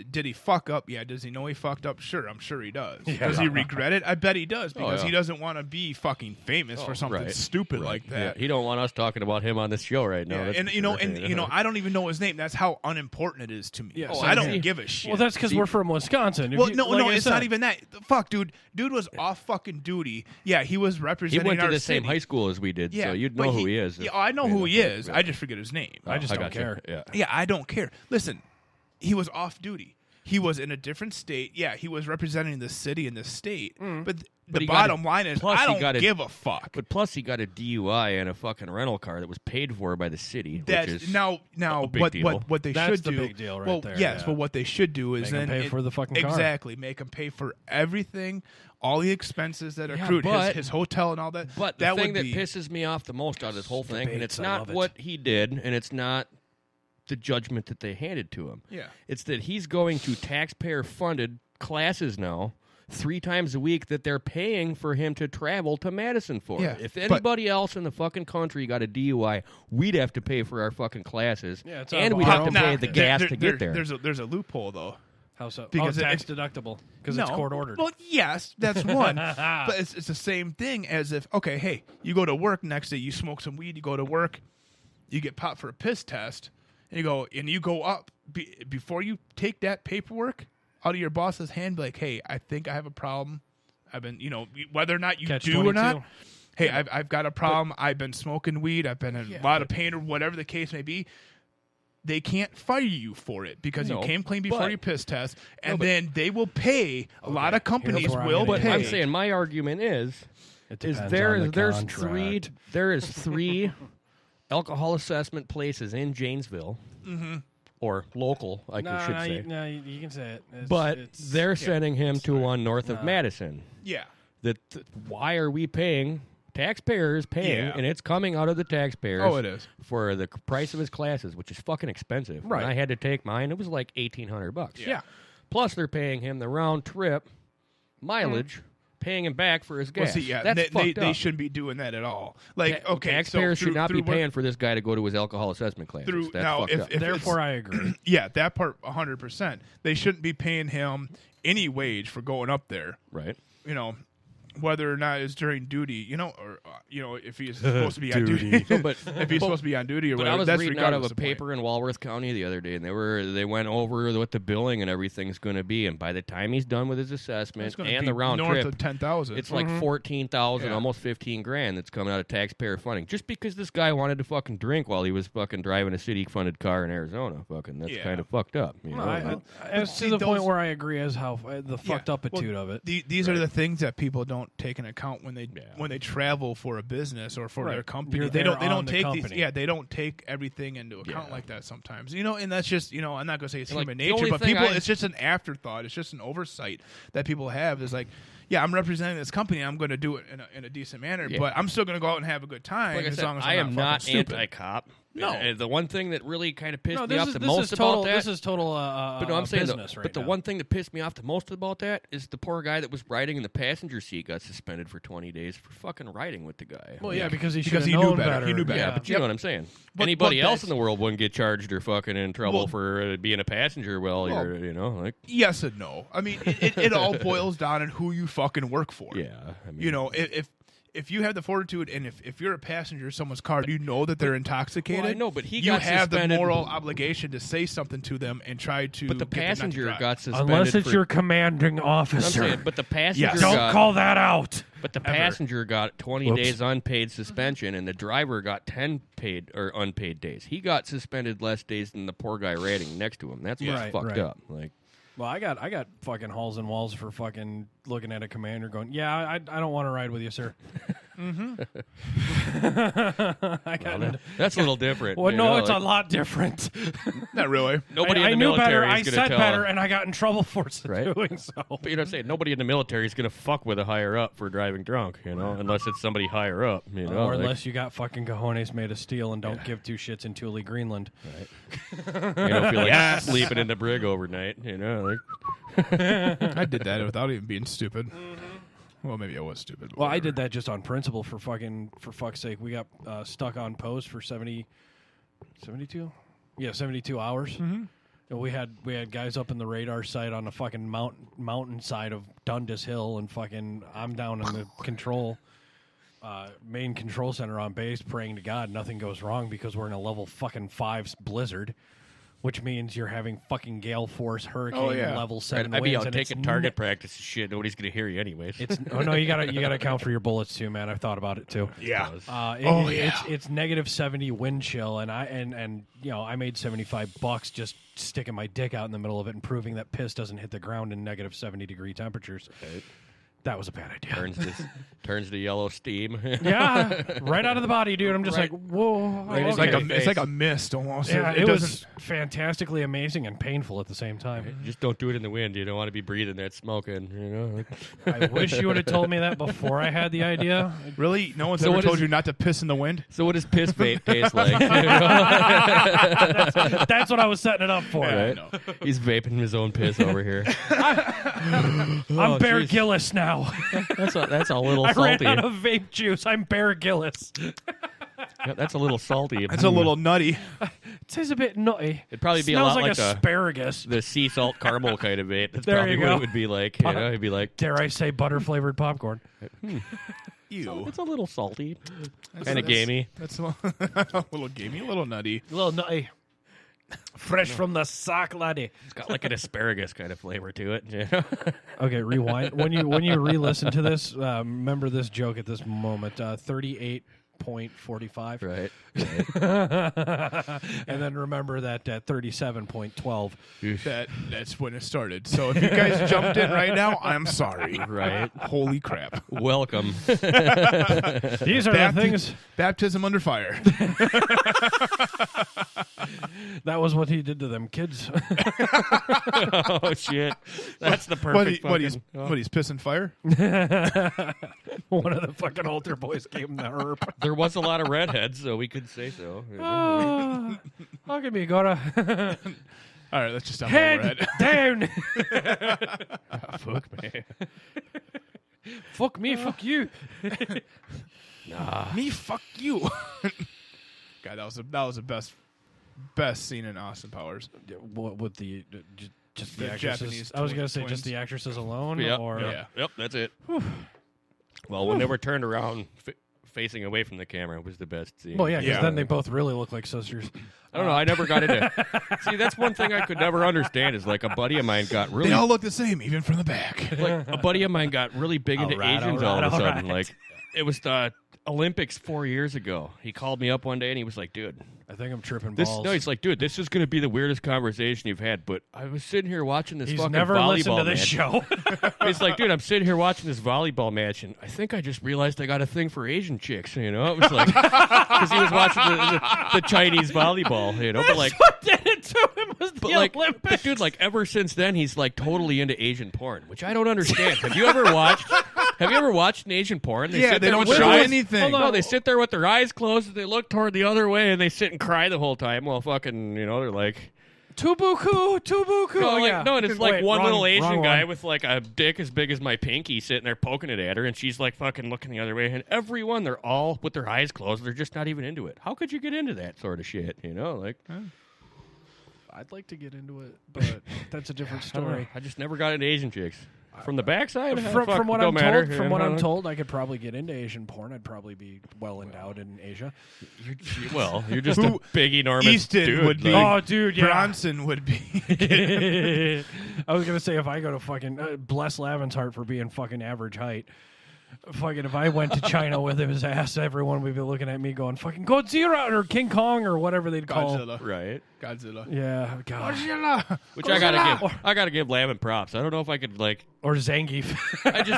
did he fuck up? Yeah. Does he know he fucked up? Sure, I'm sure he does. Yeah. Does he regret it? I bet he does, because yeah. he doesn't want to be fucking famous for something right. stupid Right. like that. Yeah, he don't want us talking about him on this show right now. Yeah, that's and for you know, sure. I don't even know his name. That's how unimportant it is to me. Yeah, So so I don't see- give a shit. Well, that's because we're from Wisconsin. If Well, you- no, like I it's said- not even that. Fuck, dude. Dude was off fucking duty. Yeah, he was he representing went to our the same city. high school as we did, Yeah, so you'd but know who he is. Yeah, I know who he is. I just forget his name. I just don't gotcha. care. Yeah. Yeah, I don't care. Listen, he was off duty. He was in a different state. Yeah, he was representing the city and the state. But the he got bottom line is, plus I he don't got give a fuck. But plus, he got a DUI and a fucking rental car that was paid for by the city. That's which is now a big deal. what they That's should the do. big deal right well, there, yes, yeah. but what they should do is Make 'em then pay for the fucking car. Exactly, make him pay for everything, all the expenses that Yeah, accrued, but- his hotel and all that. But that the thing would that be, pisses me off the most out of this whole thing, and debates, it's I not love it. what he did, and it's not the judgment that they handed to him. Yeah. It's that he's going to taxpayer-funded classes now 3 times a week that they're paying for him to travel to Madison for. Yeah, If but- anybody else in the fucking country got a DUI, we'd have to pay for our fucking classes, Yeah, it's and our we'd have to bottom pay line. the gas to get there. There's a loophole though. How so? Because tax it- deductible because No. it's court ordered. Well, yes, that's one. But it's the same thing as if, okay, hey, you go to work next day, you smoke some weed, you go to work, you get popped for a piss test, and you go up before you take that paperwork out of your boss's hand, be like, hey, I think I have a problem. I've been, whether or not you Catch do 22. or not. Hey, I've got a problem. I've been smoking weed. I've been in a lot of pain, or whatever the case may be. They can't fire you for it because No, you came clean before but- your piss test, and then they will pay. A lot of companies where I'm will gonna But pay. I'm saying my argument is It is depends there on the there's contract. there is 3 alcohol assessment places in Janesville, or local, I should say. No, you can say it. But they're sending him to one north of Madison. Yeah. Why are we paying? Taxpayers paying, Yeah. and it's coming out of the taxpayers. Oh, it is. For the price of his classes, which is fucking expensive. Right. When I had to take mine, it was like $1,800. Yeah. Plus, they're paying him the round trip mileage, paying him back for his gas. Well, see, yeah, That's they fucked up. shouldn't be doing that at all. Like, okay, taxpayers so should not be through paying for this guy to go to his alcohol assessment classes. Through That's now, fucked if up. Therefore, I agree. yeah, that part 100%. They shouldn't be paying him any wage for going up there. Right. whether or not it's during duty, or if he's supposed to be on duty, but if he's supposed to be on duty or But whatever. I was that's reading out of regardless a of point. paper in Walworth County the other day, and they went over what the billing and everything's going to be, and by the time he's done with his assessment It's gonna and be the round north trip, of 10,000. it's like 14,000, Yeah. almost 15 grand that's coming out of taxpayer funding, just because this guy wanted to fucking drink while he was fucking driving a city-funded car in Arizona. Fucking, that's kind of fucked up. You know? It's to the point where I agree as how the fucked upitude of it. These are the things that people don't take into account when they travel for a business or for their company. You're They there don't on the take company. these. Yeah, they don't take everything into account like that sometimes. And that's just I'm not gonna say it's And, like, human the nature, only but thing people it's just an afterthought. It's just an oversight that people have. Is like, yeah, I'm representing this company. I'm going to do it in a decent manner, but I'm still going to go out and have a good time Like I as said, long as I I'm am not not fucking stupid. anti-cop. No. The one thing that really kind of pissed No, me off the most total, about that. This is total But no, I'm saying business right but the now. one thing that pissed me off the most about that is the poor guy that was riding in the passenger seat got suspended for 20 days for fucking riding with the guy. Well, yeah, because he Because should he have knew known better. He knew better. Yeah, but you know what I'm saying. Anybody else in the world wouldn't get charged or fucking in trouble for being a passenger while you're, like. Yes and no. I mean, it all boils down on who you fucking work for. Yeah, I mean, if you have the fortitude and if you're a passenger in someone's car, you know that they're intoxicated. Well, I know, but he you got have the suspended. moral obligation to say something to them and try to. But the get them not to passenger drive. got suspended. Unless it's for, your commanding I'm officer. saying, but the passenger Yes. Don't got, call that out. But the passenger got 20 days unpaid suspension, and the driver got 10 paid or unpaid days. He got suspended less days than the poor guy riding next to him. That's what's Right, fucked right. up. Like, Well, I got fucking halls and walls for fucking looking at a commander going, yeah, I don't want to ride with you, sir. I got that's a little different. Well, you no, know, it's like, a lot different. Not really. Nobody I in the knew better. military I is going said to tell better, him. and I got in trouble for Right. doing so. But you know what I'm saying? Nobody in the military is going to fuck with a higher up for driving drunk, unless it's somebody higher up, or like, unless you got fucking cojones made of steel and don't give two shits in Thule, Greenland. you don't feel like sleeping in the brig overnight, like. I did that without even being stupid. Well, maybe I was stupid. but Well, I whatever. did that just on principle for fuck's sake. We got stuck on post for 72? Yeah, 72 hours. Mm-hmm. And we had guys up in the radar site on the fucking mountainside of Dundas Hill, and fucking I'm down in the main control center on base praying to God nothing goes wrong because we're in a level fucking 5 blizzard. Which means you're having fucking gale force hurricane level 7 I'd be winds. out and taking it's target practice and shit. Nobody's going to hear you anyways. no, you gotta account for your bullets too, man. I've thought about it too. Yeah. It's negative 70 wind chill, and I made $75 just sticking my dick out in the middle of it and proving that piss doesn't hit the ground in negative 70 degree temperatures. Right. That was a bad idea. turns to yellow steam. Yeah, right out of the body, dude. I'm just Right. like, whoa. Right It's into like your it's like face. a mist almost. Yeah, it it was doesn't. fantastically amazing and painful at the same time. Just don't do it in the wind. You don't want to be breathing that smoking. I wish you would have told me that before I had the idea. Really, no one's So ever what told is- you not to piss in the wind. So what does piss vape taste like? That's what I was setting it up for. Right? He's vaping his own piss over here. I'm Bear jeez. Gillis now. That's a little I salty. ran out of vape juice. I'm Bear Gillis. Yeah, that's a little salty. It's a little nutty. It tastes a bit nutty. It'd probably be a Smells lot like asparagus. the sea salt caramel kind of vape. That's There probably you what go. it would be like. It'd be like, Dare I say butter flavored popcorn? Ew. it's a little salty, kind of gamey. That's a little gamey, a little nutty. A little nutty. Fresh from the sock, laddie. It's got like an asparagus kind of flavor to it. Okay, rewind. When you re-listen to this, remember this joke at this moment. 38.45. Right. And then remember that at 37.12. That's when it started. So if you guys jumped in right now, I'm sorry. Right. Holy crap. Welcome. These are the things. Baptism under fire. That was what he did to them kids. Oh shit. That's the perfect. What he's pissing fire? One of the fucking altar boys gave him the herb. There was a lot of redheads, so we could say so. Look at me, Gora. All right, let's just stop Head down. Fuck me. Fuck me, fuck you. Me, fuck you. God, that was the best scene in Austin Powers. What with the just the The actresses? Japanese I was gonna say twins. just the actresses alone, Yep. or Yeah. Yep. That's it. Well, when they were turned around, facing away from the camera, was the best scene. Well, yeah, because then they both really look like sisters. I don't know. I never got into. See, that's one thing I could never understand. Is like a buddy of mine got really. They all look the same, even from the back. Like a buddy of mine got really big into Asians all of a sudden. Like it was the Olympics 4 years ago. He called me up one day and he was like, "Dude, I think I'm tripping this." balls. No, he's like, "Dude, this is going to be the weirdest conversation you've had." But I was sitting here watching this He's fucking never volleyball listened to this match. show. He's like, "Dude, I'm sitting here watching this volleyball match, and I think I just realized I got a thing for Asian chicks." You know, it was like because he was watching the Chinese volleyball. You know, but like. What did it to him was the Olympics. But dude, like ever since then, he's like totally into Asian porn, which I don't understand. Have you ever watched an Asian porn? Yeah, they don't show anything. No, they sit there with their eyes closed, and they look toward the other way, and they sit and cry the whole time. Well, fucking, you know, they're like. Tubuku. No, like, yeah. no, and it's like Wait, one wrong- little Asian wrong guy one. with like a dick as big as my pinky sitting there poking it at her, and she's like fucking looking the other way. And everyone, they're all with their eyes closed. They're just not even into it. How could you get into that sort of shit? You know, like. I'd like to get into it, but that's a different story. I just never got into Asian chicks. From the backside, From what don't I'm matter. told, from what I'm told, I could probably get into Asian porn. I'd probably be well endowed in Asia. You're just a big enormous Easton dude. would be. Oh, dude, yeah. Bronson would be. I was gonna say if I go to fucking bless Lavin's heart for being fucking average height. Fucking if I went to China with his ass, everyone would be looking at me going fucking Godzilla or King Kong or whatever they'd call. Godzilla. Right. Godzilla. Yeah, God. Godzilla. Which I gotta give Lavin props. I don't know if I could like. Or Zangief.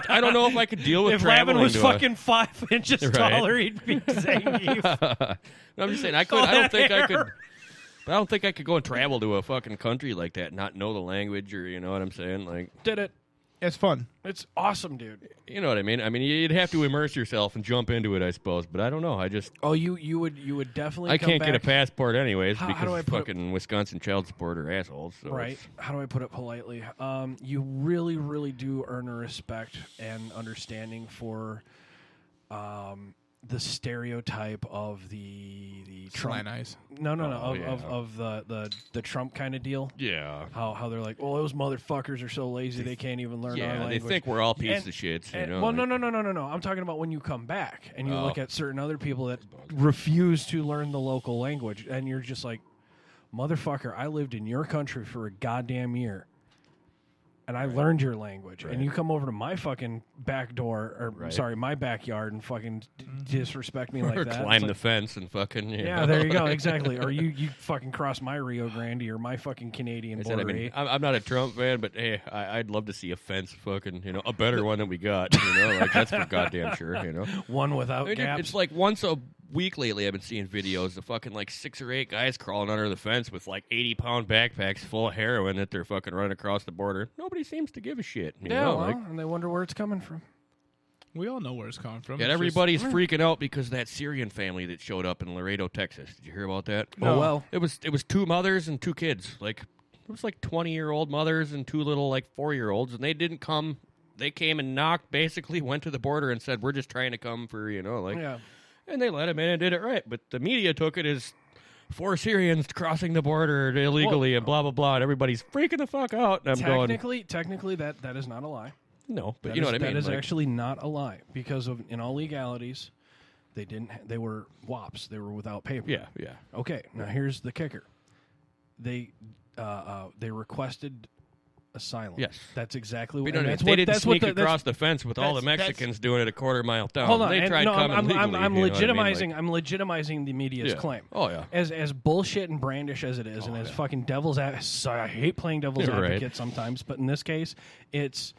I don't know if I could deal with if traveling. Lavin was to fucking 5 inches Right. taller, he'd be Zangief. I'm just saying I don't think I could. But I don't think I could go and travel to a fucking country like that, and not know the language, or you know what I'm saying, like. Did it. It's fun. It's awesome, dude. You know what I mean? I mean, you'd have to immerse yourself and jump into it, I suppose. But I don't know. I just. Oh, you would definitely. I come can't get a back- passport anyways How do I because put it- fucking Wisconsin child support are assholes. So Right. it's- How do I put it politely? You really, really do earn a respect and understanding for the stereotype of the Trump. Slant eyes. No, Oh, yeah. of the Trump kind of deal. Yeah. How they're like, well, those motherfuckers are so lazy they can't even learn our Yeah, language. they think we're all pieces And- of shits. You And- know, well, like- no. I'm talking about when you come back and you Oh. look at certain other people that refuse to learn the local language, and you're just like, motherfucker, I lived in your country for a goddamn year, and I learned your language, and you come over to my fucking back door, or Right. sorry, my backyard, and fucking disrespect me like or that. climb It's the like, fence and fucking. yeah, there you go, exactly. Or you fucking cross my Rio Grande or my fucking Canadian I said, border. I mean, I'm not a Trump fan, but hey, I'd love to see a fence, fucking, you know, a better one than we got. You know, like that's for goddamn sure. You know, One without I mean, gaps. it's like once a week lately. I've been seeing videos of fucking like 6 or 8 guys crawling under the fence with like 80-pound backpacks full of heroin that they're fucking running across the border. Nobody seems to give a shit. You yeah, know, well, like, and they wonder where it's coming from. We all know where it's coming from. yeah, It's everybody's freaking out because of that Syrian family that showed up in Laredo, Texas. Did you hear about that? No. Oh well. It was 2 mothers and 2 kids. Like it was like 20-year-old mothers and 2 little like 4-year-olds, and they didn't come. They came and knocked, basically went to the border and said, "We're just trying to come for, you know, like." Yeah. And they let them in and did it right. But the media took it as 4 Syrians crossing the border illegally and blah blah blah, and everybody's freaking the fuck out. And I'm going, Technically, that is not a lie. no, but That you know is- what I mean. That is like, actually not a lie because of in all legalities, they were WAPs. They were without paper. yeah, yeah. Okay. Now here's the kicker. They requested asylum. Yes. That's exactly But what. you know what I mean? That's They what. didn't That's what. sneak across the fence with all the that's- Mexicans doing it a quarter mile down. Hold on. They and tried no, coming I'm legally. legitimizing. you know what I mean? I'm legitimizing the media's Yeah. claim. Oh yeah. As bullshit and brandish as it is, and as fucking devil's I hate playing devil's You're right. advocate sometimes, but in this case, it's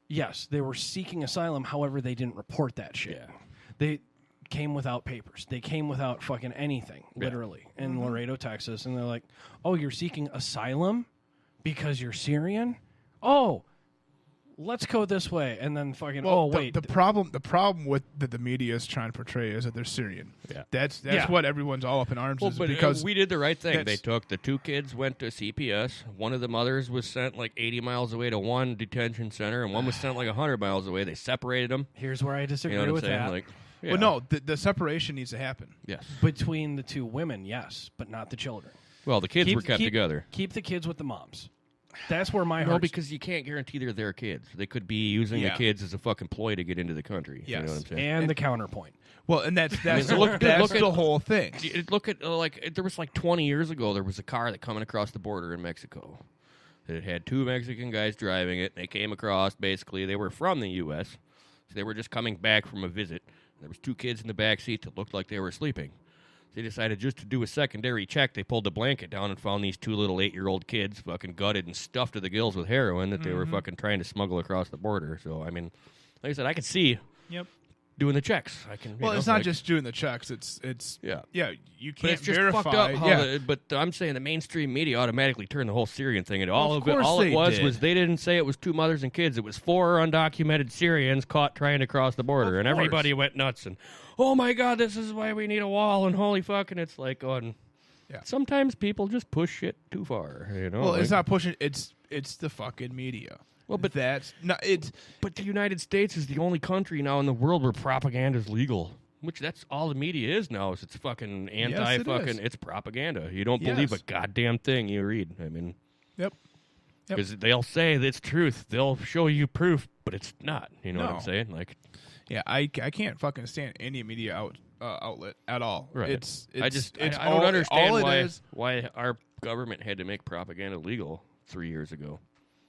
yes, they were seeking asylum. However, they didn't report that shit. Yeah. They came without papers. They came without fucking anything, literally, in Laredo, Texas, and they're like, "Oh, you're seeking asylum because you're Syrian? Oh, let's go this way." And then fucking, Well, wait, the problem with that the media is trying to portray is that they're Syrian. Yeah. That's Yeah. what everyone's all up in arms Well, is but because we did the right thing. They that's- took the 2 kids, went to CPS. One of the mothers was sent like 80 miles away to one detention center, and one was sent like 100 miles away. They separated them. here's where I You disagree know what I'm with saying? that. Like, yeah. Well, no, the separation needs to happen. Yes. Between the 2 women, yes, but not the children. Well, the kids were kept together. Keep the kids with the moms. That's where my No, heart. because you can't guarantee they're their kids. They could be using the kids as a fucking ploy to get into the country. You know what I'm saying? And the counterpoint. Well, and that's look at- the whole thing. Look at there was like 20 years ago. There was a car that coming across the border in Mexico. It had 2 Mexican guys driving it. They came across. Basically, they were from the U.S. So they were just coming back from a visit. There was 2 kids in the back seat that looked like they were sleeping. They decided just to do a secondary check. They pulled the blanket down and found these 2 little 8-year-old kids fucking gutted and stuffed to the gills with heroin that they were fucking trying to smuggle across the border. So I mean, like I said, I could see. Yep. Doing the checks, I can. Well, it's not just doing the checks. It's yeah. You can't But it's just verify. fucked up. How but I'm saying the mainstream media automatically turned the whole Syrian thing into all of it. course All they it was did. they didn't say it was 2 mothers and kids. It was 4 undocumented Syrians caught trying to cross the border, and everybody went nuts. And oh my god, this is why we need a wall. And holy fucking, it's like on. Yeah. Sometimes people just push shit too far. You know. Well, it's not pushing. It's the fucking media. Well, but that's not. It's But the United States is the only country now in the world where propaganda is legal. Which that's all the media is now. Is it's fucking is. It's propaganda. You don't believe a goddamn thing you read. I mean, Yep. because they'll say that it's truth. They'll show you proof, but it's not. You know what I'm saying? Like, yeah, I can't fucking stand any media outlet at all. right? It's I don't all understand why our government had to make propaganda legal 3 years ago.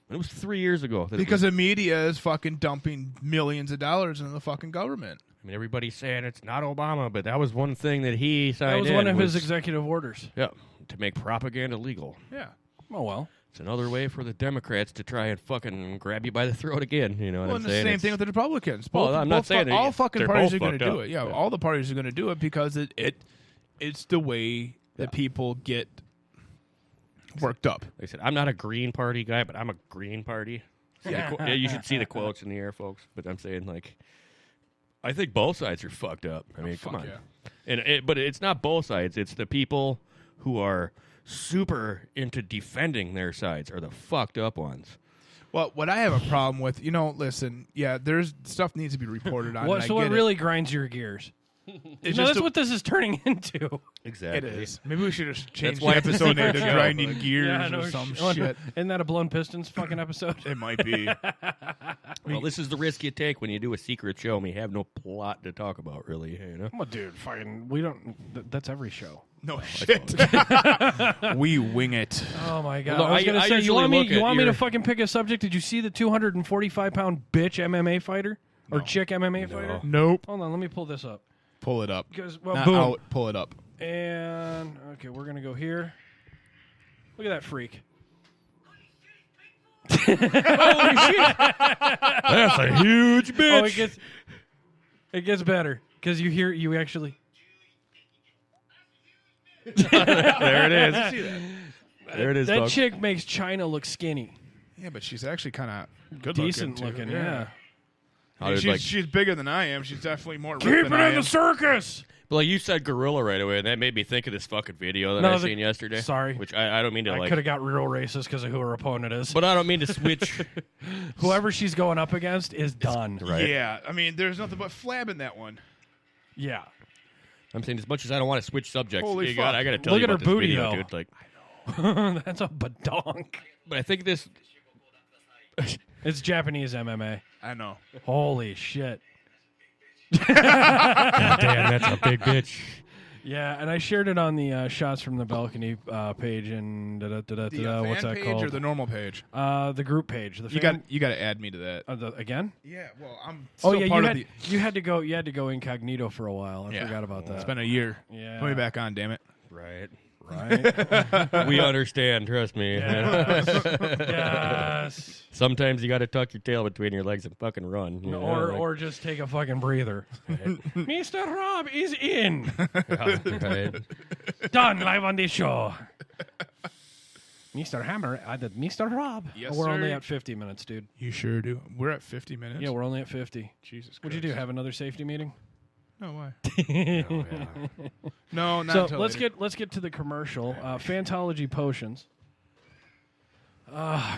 It was 3 years ago. Because the media is fucking dumping millions of dollars into the fucking government. I mean, everybody's saying it's not Obama, but that was one thing that he signed. That was one of his executive orders. Yeah, to make propaganda legal. Yeah. Oh well. It's another way for the Democrats to try and fucking grab you by the throat again. You know what I'm the saying? same thing with the Republicans. Well, I'm not saying all fucking they're parties both are going to fucked do up. it. Yeah, Yeah. all the parties are going to do it because it's the way that people get worked up. Like I said, I'm not a Green Party guy, but I'm a Green Party. Yeah, you should see the quotes in the air, folks. But I'm saying, like, I think both sides are fucked up. I mean, come on. Yeah. But it's not both sides. It's the people who are super into defending their sides are the fucked up ones. Well, what I have a problem with, listen, there's stuff needs to be reported on. What really grinds your gears? That's what this is turning into. Exactly. It is. Maybe we should have changed why the it's a episode name secret to show. Grinding Gears or some shit. Isn't that a Blown Pistons fucking episode? It might be. Well, this is the risk you take when you do a secret show and you have no plot to talk about, really. You know? Well, dude, fucking, we don't. That's every show. No shit. We wing it. Oh my god! Well, I was gonna say, you want me to your- fucking pick a subject? Did you see the 245-pound bitch MMA fighter or chick MMA fighter? Nope. Hold on, let me pull this up. Pull it up. Because well, Not boom. out. Pull it up. And okay, we're gonna go here. Look at that freak. That's a huge bitch. Oh, it gets better because you actually. There it is. There it is. That folks. chick makes China look skinny. Yeah, but she's actually kind of good Decent looking. looking, yeah. How did, She's bigger than I am. She's definitely more Keep ripped it than I in the am. circus. But like you said, gorilla right away, and that made me think of this fucking video that I seen yesterday. Sorry. Which I don't mean to I could have got real racist because of who her opponent is. But I don't mean to switch. Whoever she's going up against is done. Right. Yeah, I mean, there's nothing but flab in that one. Yeah. I'm saying as much as I don't want to switch subjects, Holy fuck. I got to tell Look you at about her this booty, video, though. dude. Like, That's a badonk. but I think this. It's Japanese MMA. I know. Holy shit. God damn, that's a big bitch. Yeah, and I shared it on the Shots from the Balcony page and The what's fan that page called? or the normal page? The group page. The You fan, got to add me to that. again? Yeah, well, I'm still Oh yeah, part you of had, the. you had to go incognito for a while. I forgot about that. It's been a year. Yeah. Put me back on, damn it. Right. Right. We understand. Trust me. Yes. Sometimes you got to tuck your tail between your legs and fucking run. You know, like- Or just take a fucking breather. Mr. Rob is in. right. Done live on the show. Mr. Hammer added Mr. Rob. Yes, We're sir. only at 50 minutes, dude. You sure do. We're at 50 minutes. Yeah, we're only at 50. Jesus Christ. What'd you do? Have another safety meeting? No, why? No, not So until later. let's get to the commercial. Fantology-Potions.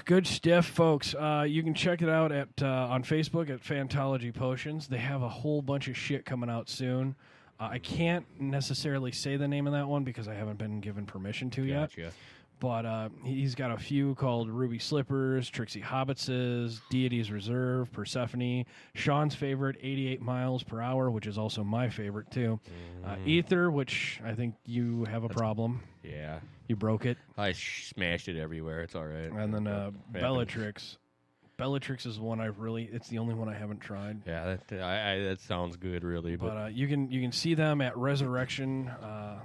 Good stuff, folks. You can check it out at on Facebook at Fantology-Potions. They have a whole bunch of shit coming out soon. I can't necessarily say the name of that one because I haven't been given permission to yet. Gotcha. But he's got a few called Ruby Slippers, Trixie Hobbitses, Deity's Reserve, Persephone, Sean's favorite, 88 miles per hour, which is also my favorite, too. Ether, which I think you have a problem. Yeah. You broke it. I smashed it everywhere. It's all right. And then Bellatrix. Bellatrix is the one it's the only one I haven't tried. Yeah, that sounds good, really. But you can see them at Resurrection.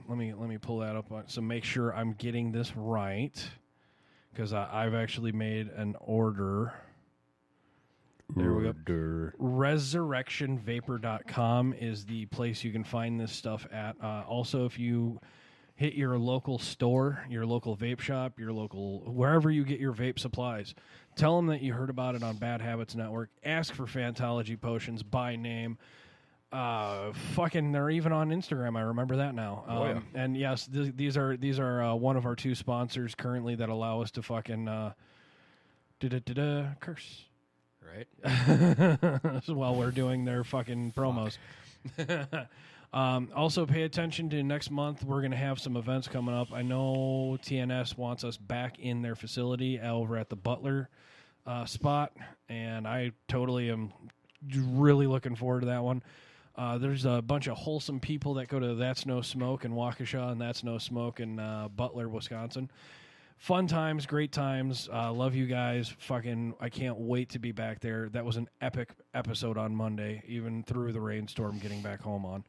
Let me pull that up. So make sure I'm getting this right, because I've actually made an order. There we go. ResurrectionVapor.com is the place you can find this stuff at. Also, if you hit your local store, your local vape shop, your local wherever you get your vape supplies, tell them that you heard about it on Bad Habits Network. Ask for Fantology-Potions by name. They're even on Instagram. I remember that now. Yeah. And yes, these are one of our 2 sponsors currently that allow us to fucking curse. Right. While we're doing their fucking promos. Also, pay attention to next month. We're going to have some events coming up. I know TNS wants us back in their facility over at the Butler spot, and I totally am really looking forward to that one. There's a bunch of wholesome people that go to That's No Smoke in Waukesha and That's No Smoke in Butler, Wisconsin. Fun times, great times. Love you guys. Fucking, I can't wait to be back there. That was an epic episode on Monday, even through the rainstorm getting back home on.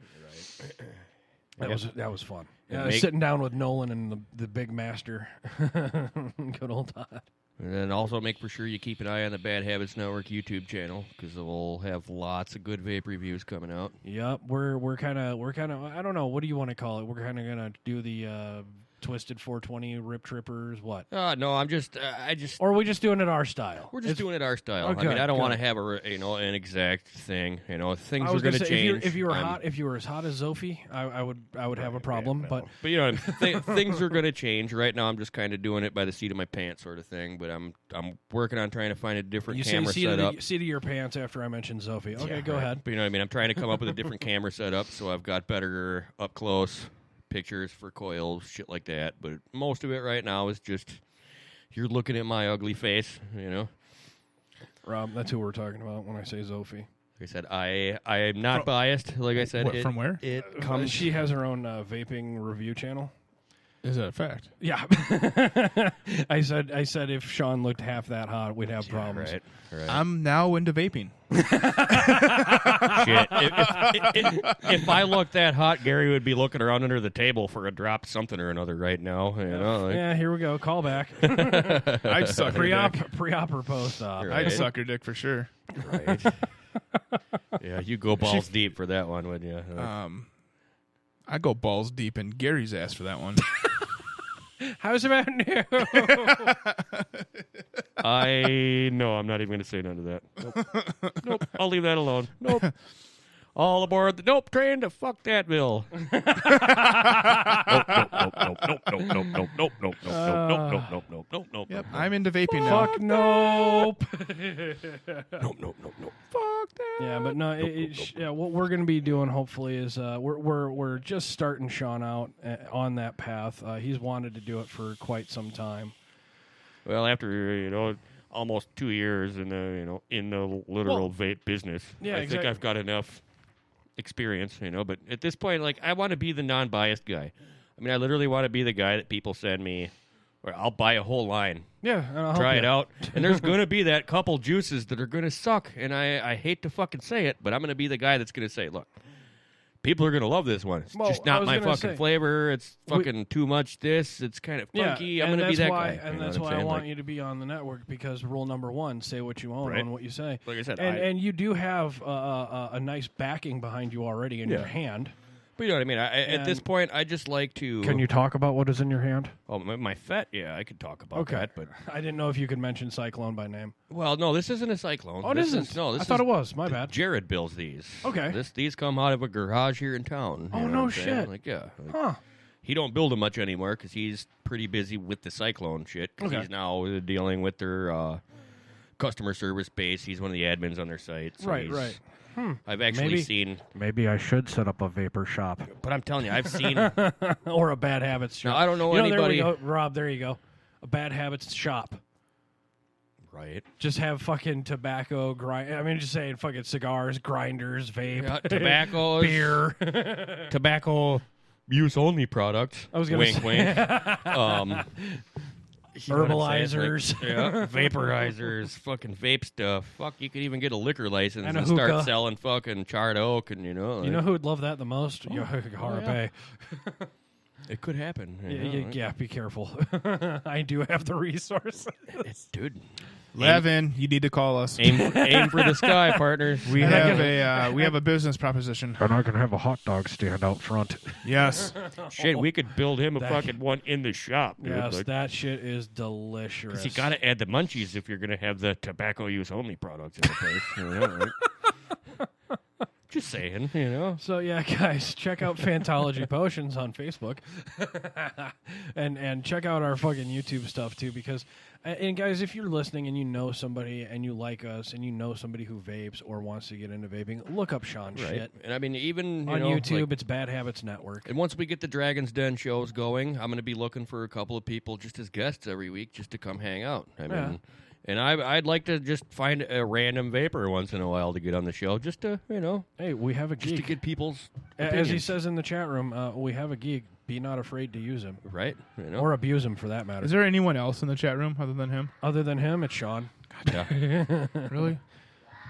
Right. That was fun. Yeah, sitting down with Nolan and the big master. Good old Todd. And then also make for sure you keep an eye on the Bad Habits Network YouTube channel, because we'll have lots of good vape reviews coming out. Yep, we're kind of I don't know, what do you want to call it? We're kind of gonna do the Twisted 420 Rip Trippers. What? No, I just. Or are we just doing it our style? We're just doing it our style. Okay, I mean, I don't want to have an exact thing. Things are going to change. If you were as hot as Zophie, I would have a problem. Yeah, no. But things are going to change. Right now, I'm just kind of doing it by the seat of my pants, sort of thing. But I'm working on trying to find a different camera setup. Seat of your pants after I mentioned Zophie. Okay, go ahead. But you know what I mean. I'm trying to come up with a different camera setup, so I've got better up close pictures for coils, shit like that. But most of it right now is just you're looking at my ugly face, Rob, that's who we're talking about when I say Zophie. Like I said, I am not biased. Like I said, from where? It comes. She has her own vaping review channel. Is that a fact? Yeah. I said if Sean looked half that hot, we'd have problems. Right. I'm now into vaping. Shit. If I looked that hot, Gary would be looking around under the table for a drop something or another right now. Yeah, here we go. Call back. I'd suck pre-op or post-op. I'd suck her dick for sure. Right. Yeah, you go balls deep for that one, wouldn't you? I go balls deep in Gary's ass for that one. How's about new? I'm not even going to say none of that. Nope. I'll leave that alone. Nope. All aboard the dope train to fuck that bill. Nope. Yep, I'm into vaping now. Fuck nope. Nope. Fuck that. Yeah, but no. What we're going to be doing hopefully is we're just starting Sean out on that path. He's wanted to do it for quite some time. Well, after almost 2 years in the literal vape business, I think I've got enough experience, but at this point, I want to be the non-biased guy. I mean, I literally want to be the guy that people send me, or I'll buy a whole line. Yeah, and I'll try help it you out. And there's going to be that couple juices that are going to suck, and I hate to fucking say it, but I'm going to be the guy that's going to say, look, people are going to love this one. It's just not my fucking flavor. It's fucking too much this. It's kind of funky. I'm going to be that guy. And that's why I want you to be on the network, because rule number one, say what you own and what you say. Like I said, and you do have a nice backing behind you already in your hand. But you know what I mean? At this point, I just like to... Can you talk about what is in your hand? Oh, my FET? Yeah, I could talk about that. But I didn't know if you could mention Cyclone by name. Well, no, this isn't a Cyclone. Oh, it isn't? No, I thought it was. My bad. Jared builds these. Okay. These come out of a garage here in town. Oh, no shit. Huh. He don't build them much anymore because he's pretty busy with the Cyclone shit. Because he's now dealing with their customer service base. He's one of the admins on their site. So right. I've actually seen... Maybe I should set up a vapor shop. But I'm telling you, I've seen... or a bad habits shop. Now, I don't know anybody... There we go. Rob, there you go. bad habits shop. Right. Just have fucking tobacco grind. I mean, just saying fucking cigars, grinders, vape, Yeah, tobacco, beer, tobacco use only products. I was gonna wink, say. wink. You know what I'm saying? Herbolizers. Like, yeah, vaporizers, fucking vape stuff. Fuck, you could even get a liquor license And and, a start hookah. selling fucking charred oak, and You know who would love that the most? Harabe. it could happen. Yeah, be careful. I do have the resources. Dude. Levin, you need to call us. Aim for the sky, partners. We have a business proposition. And I can have a hot dog stand out front. Yes. Shit, we could build him a That- fucking one in the shop, dude. Yes, Like, that shit is delicious. 'cause you got to add the munchies if you're going to have the tobacco use only products in the place. You know, right? Just saying, you know. So yeah, guys, check out Fantology-Potions on Facebook, and check out our fucking YouTube stuff too. Because, and guys, if you're listening and you know somebody and you like us and you know somebody who vapes or wants to get into vaping, look up Sean Right. shit And I mean, even on know, YouTube. like- It's Bad Habits Network. and once we get the Dragon's Den shows going, I'm going to be looking for a couple of people just as guests every week, just to come hang out. I mean, Yeah. and I'd like to just find a random vapor once in a while to get on the show, just to Hey, we have a just to geek. get people's As he opinions, says in the chat room, we have a geek. Be not afraid to use him right? You know, or abuse him for that matter. Is there anyone else in the chat room other than him? Other than him, it's Sean. Really?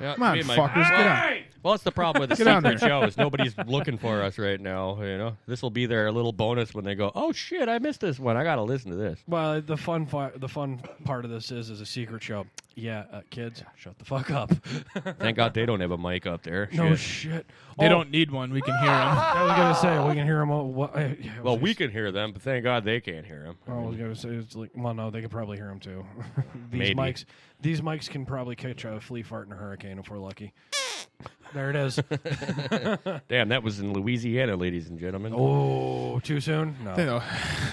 yeah, Come on, me and my- fuckers, get on. Well, that's the problem with the Get on secret there. show is nobody's looking for us right now. You know, this will be their little bonus when they go, "Oh shit, I missed this one. I got to listen to this." Well, the fun part of this is a secret show. Yeah, kids, shut the fuck up. Thank God they don't have a mic up there. No Shit. shit. They Oh, don't need one. We can hear them. I was gonna say we can hear them. Well, we can hear them, but thank God they can't hear them. I was gonna say it's like, well, no, they can probably hear them too. Maybe. These mics can probably catch a flea fart in a hurricane if we're lucky. There it is. Damn, that was in Louisiana, ladies and gentlemen. Oh, too soon? No, You know,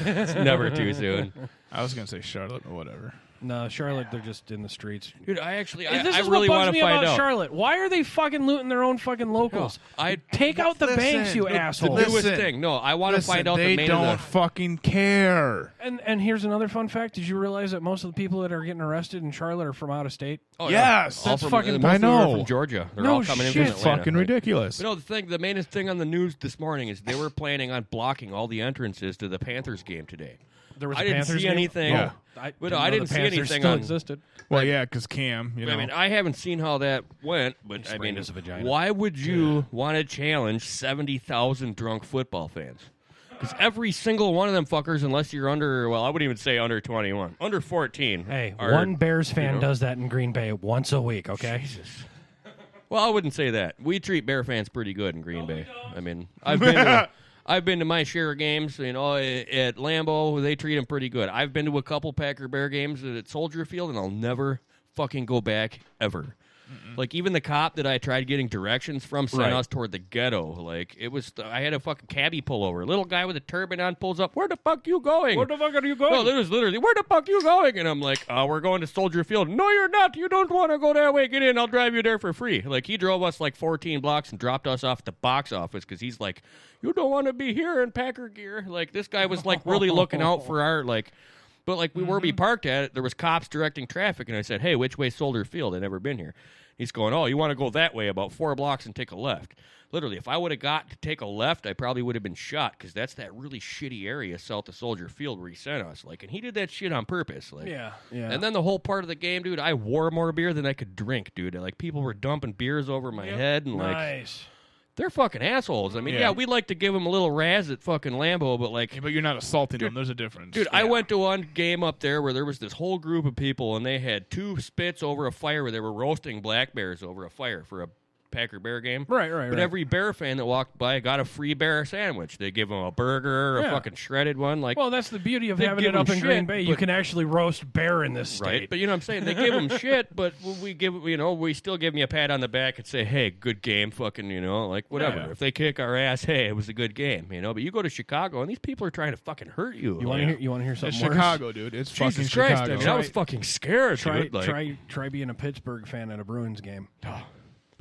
It's never too soon. I was gonna say Charlotte or whatever. no, Charlotte. They're just in the streets. Dude, I This I is really what want bugs to me find about out. Charlotte. Why are they fucking looting their own fucking locals? I Take out the banks, you the asshole. the newest Listen, thing. No, I want to find out they the main don't of the. fucking care. And here's another fun fact. Did you realize that most of the people that are getting arrested in Charlotte are from out of state? Oh, Yes, all that's from, fucking- most I of them are know. from Georgia. They're No all coming in shit. from Atlanta. Fucking Like- ridiculous. But no, the mainest thing on the news this morning is they were planning on blocking all the entrances to the Panthers game today. There was I a didn't Panthers see game? anything. Yeah. But I didn't the see Panthers anything still on. existed. Well, yeah, because Cam, you know. I mean, I haven't seen how that went, but I sprained mean, his vagina. why would you want to challenge 70,000 drunk football fans? Because every single one of them fuckers, unless you're under, well, I wouldn't even say under 21, under 14. Hey, are, one Bears fan know. does that in Green Bay once a week, okay? Well, I wouldn't say that. We treat Bear fans pretty good in Green Bay. I mean, I've been to my share of games. You know, at Lambeau, they treat them pretty good. I've been to a couple Packer Bear games at Soldier Field, and I'll never fucking go back ever. Like, even the cop that I tried getting directions from sent Right. us toward the ghetto. Like, it was, I had a fucking cabbie pull over. Little guy with a turban on pulls up. Where the fuck you going? Where the fuck are you going? No, it was literally, where the fuck you going? And I'm like, we're going to Soldier Field. No, you're not. You don't want to go that way. Get in. I'll drive you there for free. Like, he drove us like 14 blocks and dropped us off at the box office because he's like, you don't want to be here in Packer gear. Like, this guy was like really looking out for our, like, but like where we parked at it, there was cops directing traffic. And I said, hey, which way's Soldier Field? I've never been here. He's going, oh, you want to go that way about 4 blocks and take a left. Literally, if I would have got to take a left, I probably would have been shot because that's that really shitty area south of Soldier Field where he sent us. Like, and he did that shit on purpose. Like, Yeah, yeah. And then the whole part of the game, dude, I wore more beer than I could drink, dude. Like, people were dumping beers over my head and like, nice. they're fucking assholes. I mean, yeah, we like to give them a little razz at fucking Lambeau, but like, Yeah, but you're not assaulting them. There's a difference. dude, I went to one game up there where there was this whole group of people, and they had 2 spits over a fire where they were roasting black bears over a fire for a Packer Bear game. Right. But every Bear fan that walked by got a free bear sandwich. They give them a burger, a Yeah. fucking shredded one. Like, Well, that's the beauty of They having give it up them in Green shit, Bay. You but- can actually roast bear in this state. right? But you know what I'm saying? They give them shit, but we give, you know, we still give me a pat on the back and say, hey, good game, fucking, you know, like whatever. Yeah. If they kick our ass, hey, it was a good game, you know. But you go to Chicago and these people are trying to fucking hurt you. You want to hear? You want to hear It's something worse? Chicago, dude. It's fucking Jesus Christ! Chicago. I mean, I was fucking scared. Try, dude. Like, try being a Pittsburgh fan at a Bruins game.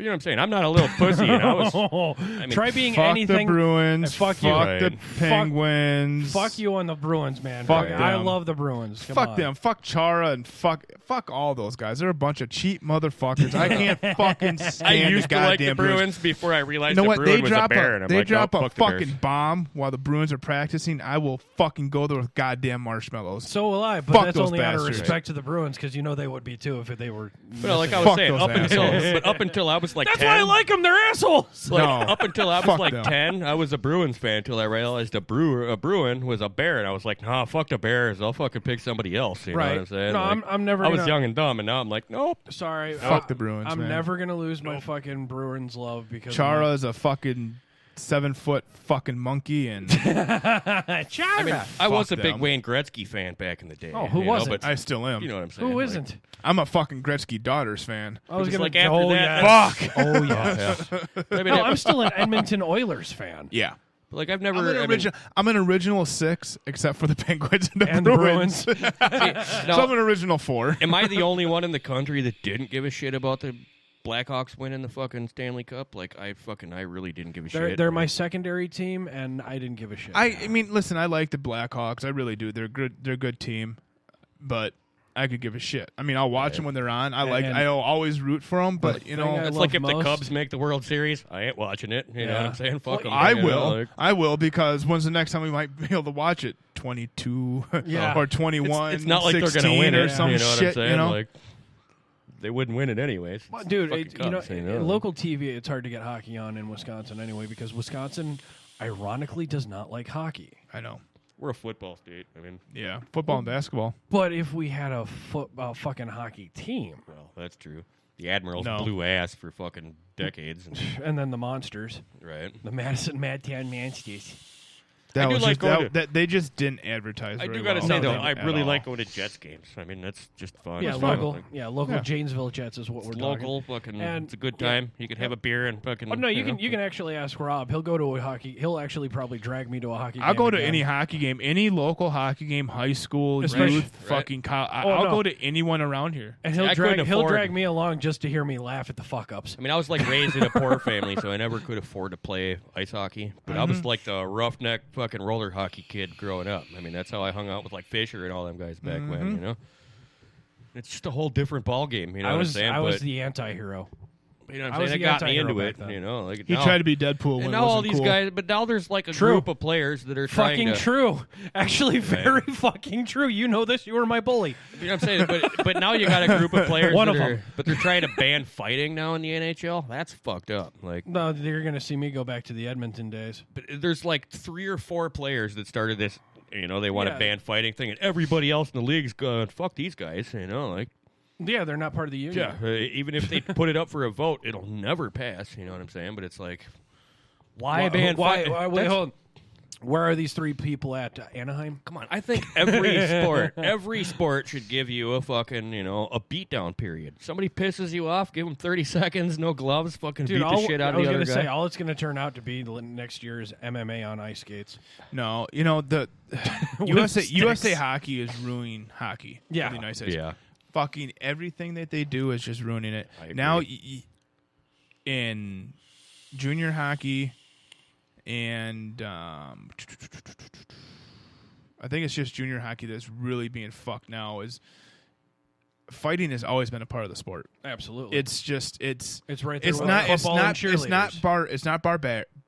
But you know what I'm saying? I'm not a little pussy. And I was, Try being fuck anything. the Bruins. Fuck you. Fuck the Penguins. Fuck you on the Bruins, man. Fuck I them. love the Bruins. Come Fuck on. them. Fuck Chara and fuck all those guys. They're a bunch of cheap motherfuckers. I can't fucking stand I used the to like goddamn the Bruins before I realized You know the what? Bruin They was drop a bear. And I'm they like, drop oh, a fuck the Bears. fucking bomb while the Bruins are practicing. I will fucking go there with goddamn marshmallows. So will I, but Fuck that's those only out of bastards. respect to the Bruins because you know they would be too if they were. But like I was Fuck saying, those up until I was like That's 10. why I like them. They're assholes. Like, No. up until I was Fuck like them. 10, I was a Bruins fan until I realized a Bruin was a bear, and I was like, nah, fuck the Bears. I'll fucking pick somebody else. You know what I'm saying? No, Like, I'm never. I was gonna, young and dumb, and now I'm like, nope. Sorry. Fuck the Bruins, I'm man. never gonna lose my fucking Bruins love because Chara is a fucking 7-foot fucking monkey, and Chara. I mean, I was a Fuck big them. Wayne Gretzky fan back in the day. Oh, who you know, wasn't? but I still am. you know what I'm saying? Who Like, isn't? I'm a fucking Gretzky Daughters fan. I was Just gonna like after oh, that, yes. Fuck. Oh yes. I mean, No, I'm still an Edmonton Oilers fan. Yeah. like I've I'm never. an, I mean, original, I'm an original 6, except for the Penguins and the And the Bruins. Bruins. So I'm an original 4. am I the only one in the country that didn't give a shit about the Blackhawks winning the fucking Stanley Cup? Like I really didn't give a shit. They're my secondary team, and I didn't give a shit. I mean, listen, I like the Blackhawks. I really do. They're good. They're a good team, but I could give a shit. I mean, I'll watch them when they're on. I'll always root for them, but you know, I It's love like if most- the Cubs make the World Series, I ain't watching it. You know what Yeah. I'm saying? Fuck them. I will. I will, because when's the next time we might be able to watch it? 22 Yeah. or 21. It's not like they're 16 going to win or it. some you know what shit. I'm saying? You know, Like they wouldn't win it anyways. Well, dude, Fucking you know, Cubs, you in know? local TV, it's hard to get hockey on in Wisconsin anyway because Wisconsin, ironically, does not like hockey. I know. We're a football state. I mean, Yeah, football and basketball. But if we had a fucking hockey team, well, that's true. The Admirals No. blew ass for fucking decades. and then the Monsters, Right. the Madison Madtown Monsters. That do was like just going to- that they just didn't advertise. I very do gotta well say for though, them I at really all. like going to Jets games. I mean, that's just fun. Yeah, It's local. fun. Yeah, local Yeah. Janesville Jets is what we're Local, talking. fucking. And- it's a good yeah. time. You can have a beer and fucking. Oh no, you know. can actually ask Rob. He'll go to a hockey. He'll actually probably drag me to a hockey. I'll game go to again. any hockey game, any local hockey game, high school, Especially- youth, Right. fucking college. Oh, I'll no. go to anyone around here. and See, I he'll couldn't afford- drag me along just to hear me laugh at the fuck ups. I mean, I was like raised in a poor family, so I never could afford to play ice hockey. But I was like the roughneck fucking roller hockey kid growing up. I mean, that's how I hung out with like Fisher and all them guys back when, you know. It's just a whole different ball game, you know I what was I'm saying? was But the anti-hero. you know what I I'm was saying? It the got me anti-hero into back it, then. you know. Like He now, tried to be Deadpool when and it now all wasn't these cool. guys, but now there's like a True. group of players that are trying Fucking to. true. Actually, very fucking true. You know this. You were my bully. You know what I'm saying? But now you got a group of players One that of are, them. but they're trying to ban fighting now in the NHL. That's fucked up. Like, No, you're gonna see me go back to the Edmonton days. but there's like 3 or 4 players that started this. You know, they want to Yeah. ban fighting thing, and everybody else in the league's going, "Fuck these guys." You know, like. Yeah, they're not part of the union. Yeah, even if they put it up for a vote, it'll never pass. You know what I'm saying? But it's like, why ban? Wait, That's- hold on. Where are these 3 people at? Anaheim? Come on, I think every sport should give you a fucking a beatdown period. Somebody pisses you off, give them 30 seconds, no gloves, fucking Dude, beat the shit out I of was the other gonna guy. say all it's gonna turn out to be next year's MMA on ice skates. No, you know the USA hockey is ruining hockey. Yeah. in the United States. Yeah. Fucking everything that they do is just ruining it. I agree. Now, in junior hockey, and I think it's just junior hockey that's really being fucked now. Is fighting has always been a part of the sport. Absolutely. It's just it's right there it's with not football and cheerleaders. it's not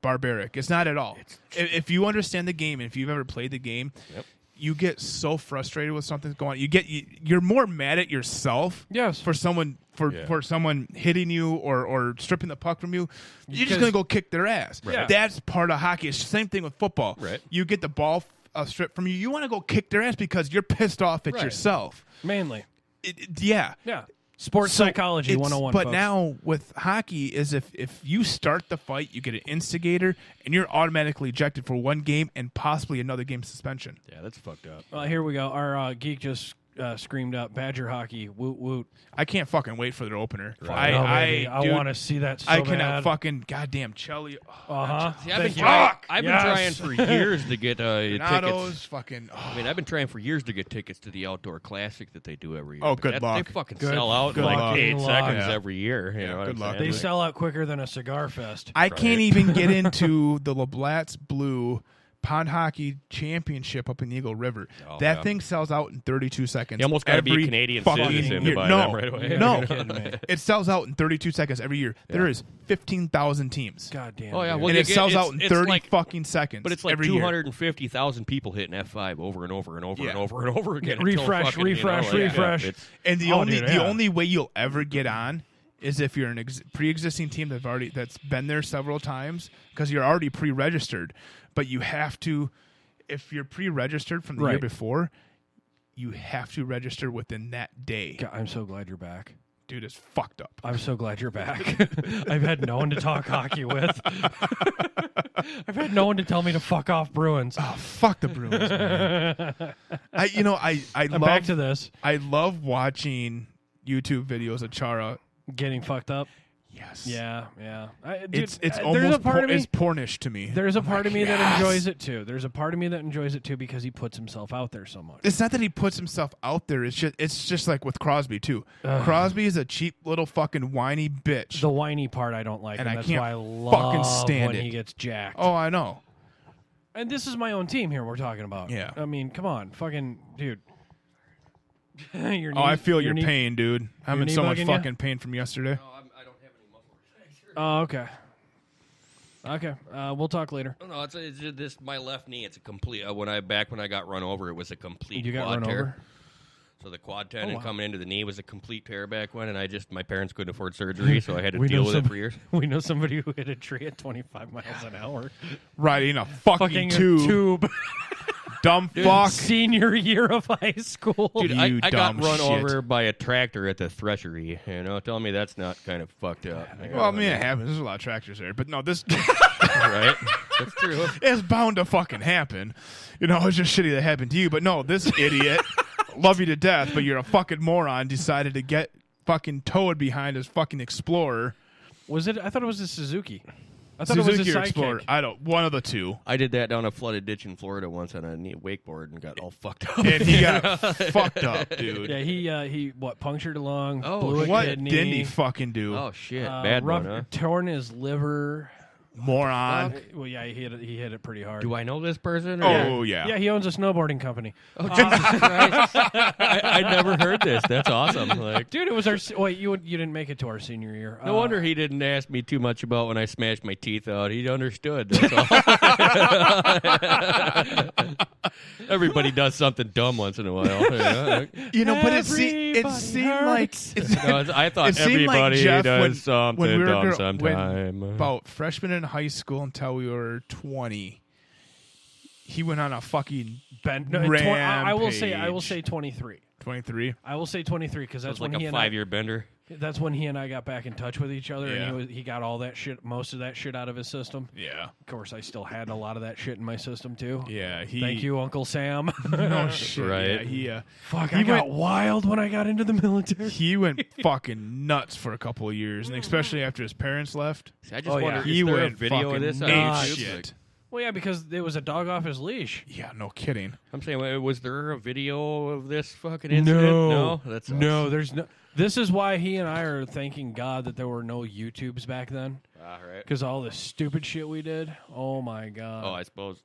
barbaric. It's not at all. If you understand the game and if you've ever played the game, Yep. you get so frustrated with something going on. You're more mad at yourself. Yes. For someone for someone hitting you or stripping the puck from you, you're just Because- gonna go kick their ass. Right. That's part of hockey. It's the same thing with football. Right. You get the ball stripped from you. You want to go kick their ass because you're pissed off at Right. yourself. Mainly. Yeah. Yeah. Sports So psychology it's- 101. But folks. now with hockey is if you start the fight, you get an instigator, and you're automatically ejected for 1 game and possibly another game suspension. Yeah, that's fucked up. Here we go. Our geek just screamed out, "Badger hockey, woot woot." I can't fucking wait for their opener. Right. I Dude, want to see that so I bad. cannot fucking goddamn Chelly. Uh-huh. See, I've been Thank you. trying for years to get tickets. Renatos, fucking. I mean, I've been trying for years to get tickets to the outdoor classic that they do every year. Oh, but good luck. They fucking Good sell out in good like luck. 8 Luck. seconds Yeah. every year. You know what good I'm luck. saying? They Like, sell out quicker than a cigar fest. I can't even get into the LeBlat's Blue Pond Hockey Championship up in Eagle River. Oh, that yeah. thing sells out in 32 seconds. You almost got to be a every Canadian fucking citizen year. to buy no, them right away. No, You're kidding me. it sells out in 32 seconds every year. There is 15,000 teams. God damn. Oh, yeah, dude. well, and you it sells it's- out in it's 30 like- fucking seconds. But it's like every year. 250,000 people hitting F5 over and over and over Yeah. and over and over again. Refresh, until fucking, refresh, you know, like, refresh. yeah, it's- And the Oh, only dude, the yeah. only way you'll ever get on is if you're an pre-existing team that's been there several times, because you're already pre-registered. But you have to, if you're pre-registered from the year Right. before, you have to register within that day. God, I'm so glad you're back. Dude, it's fucked up. I'm so glad you're back. I've had no one to talk hockey with. I've had no one to tell me to fuck off Bruins. Oh, fuck the Bruins, man. I I'm love back to this. I love watching YouTube videos of Chara. Getting fucked up. Yes. Yeah, yeah. Dude, It's there's almost a part of me. it's pornish to me. There's a part of me that yes. enjoys it too. There's a part of me that enjoys it too because he puts himself out there so much. It's not that he puts himself out there. It's just like with Crosby too. Crosby is a cheap little fucking whiny bitch. The whiny part I don't like, And and I that's can't why I love fucking stand when it. he gets jacked. Oh, I know. And this is my own team here we're talking about. Yeah. I mean, come on, fucking dude. Your knee, Oh, I feel your knee- pain, dude. I'm your in knee so much bugging ya? fucking pain from yesterday. I don't have any muscle. Oh, okay. Okay, we'll talk later. No, it's this my left knee. It's a complete. When I got run over, it was a complete. You got quad run tear. over? So the quad tendon wow. coming into the knee was a complete tear back one, and my parents couldn't afford surgery, so I had to We deal know with it some- for years. We know somebody who hit a tree at 25 miles an hour. Riding a fucking Fucking tube. tube. Dumb fuck. Senior year of high school. Dude, You I got dumb run shit. over by a tractor at the threshery. Tell me that's not kind of fucked up. Well, I mean, it happens. There's a lot of tractors there, but no, this right? That's true. it's bound to fucking happen. It's just shitty that happened to you. But no, this idiot, love you to death, but you're a fucking moron. Decided to get fucking towed behind his fucking Explorer. Was it? I thought it was a Suzuki. I thought Suzuki it was a or Explorer. Sidekick. One of the two. I did that down a flooded ditch in Florida once on a wakeboard and got all fucked up. And he got fucked up, dude. Yeah, he punctured a lung, Oh, blew a What kidney. didn't he fucking do? Oh shit, bad rough, one, huh? torn his liver. Moron. Well, yeah, he hit it pretty hard. Do I know this person? or- Oh, yeah. Yeah, he owns a snowboarding company. Oh, Jesus Christ. I never heard this. That's awesome. Like, Dude, it was our. Wait, you didn't make it to our senior year. no wonder he didn't ask me too much about when I smashed my teeth out. He understood. That's all. Everybody does something dumb once in a while. But it seemed like I thought it seemed like everybody Jeff, does something when we were dumb when sometime. about freshman in high school until we were 20. He went on a fucking I will say rampage. 23. 23. I will say 23 because It that's was like when he a and I, 5-year bender. that's when he and I got back in touch with each other, Yeah. and he got all that shit, most of that shit out of his system. Yeah. Of course, I still had a lot of that shit in my system too. Yeah. Thank you, Uncle Sam. No shit. Right. Yeah, Fuck, He I got went- wild when I got into the military. he went fucking nuts for a couple of years, and especially after his parents left. See, I just Oh, yeah. wonder, He is there a went video of fucking this on ape YouTube? shit. Like, Well, yeah, because it was a dog off his leash. Yeah, no kidding. I'm saying, was there a video of this fucking incident? No, that's no. There's no. This is why he and I are thanking God that there were no YouTubes back then, All right. because all the stupid shit we did. Oh my God. Oh, I suppose.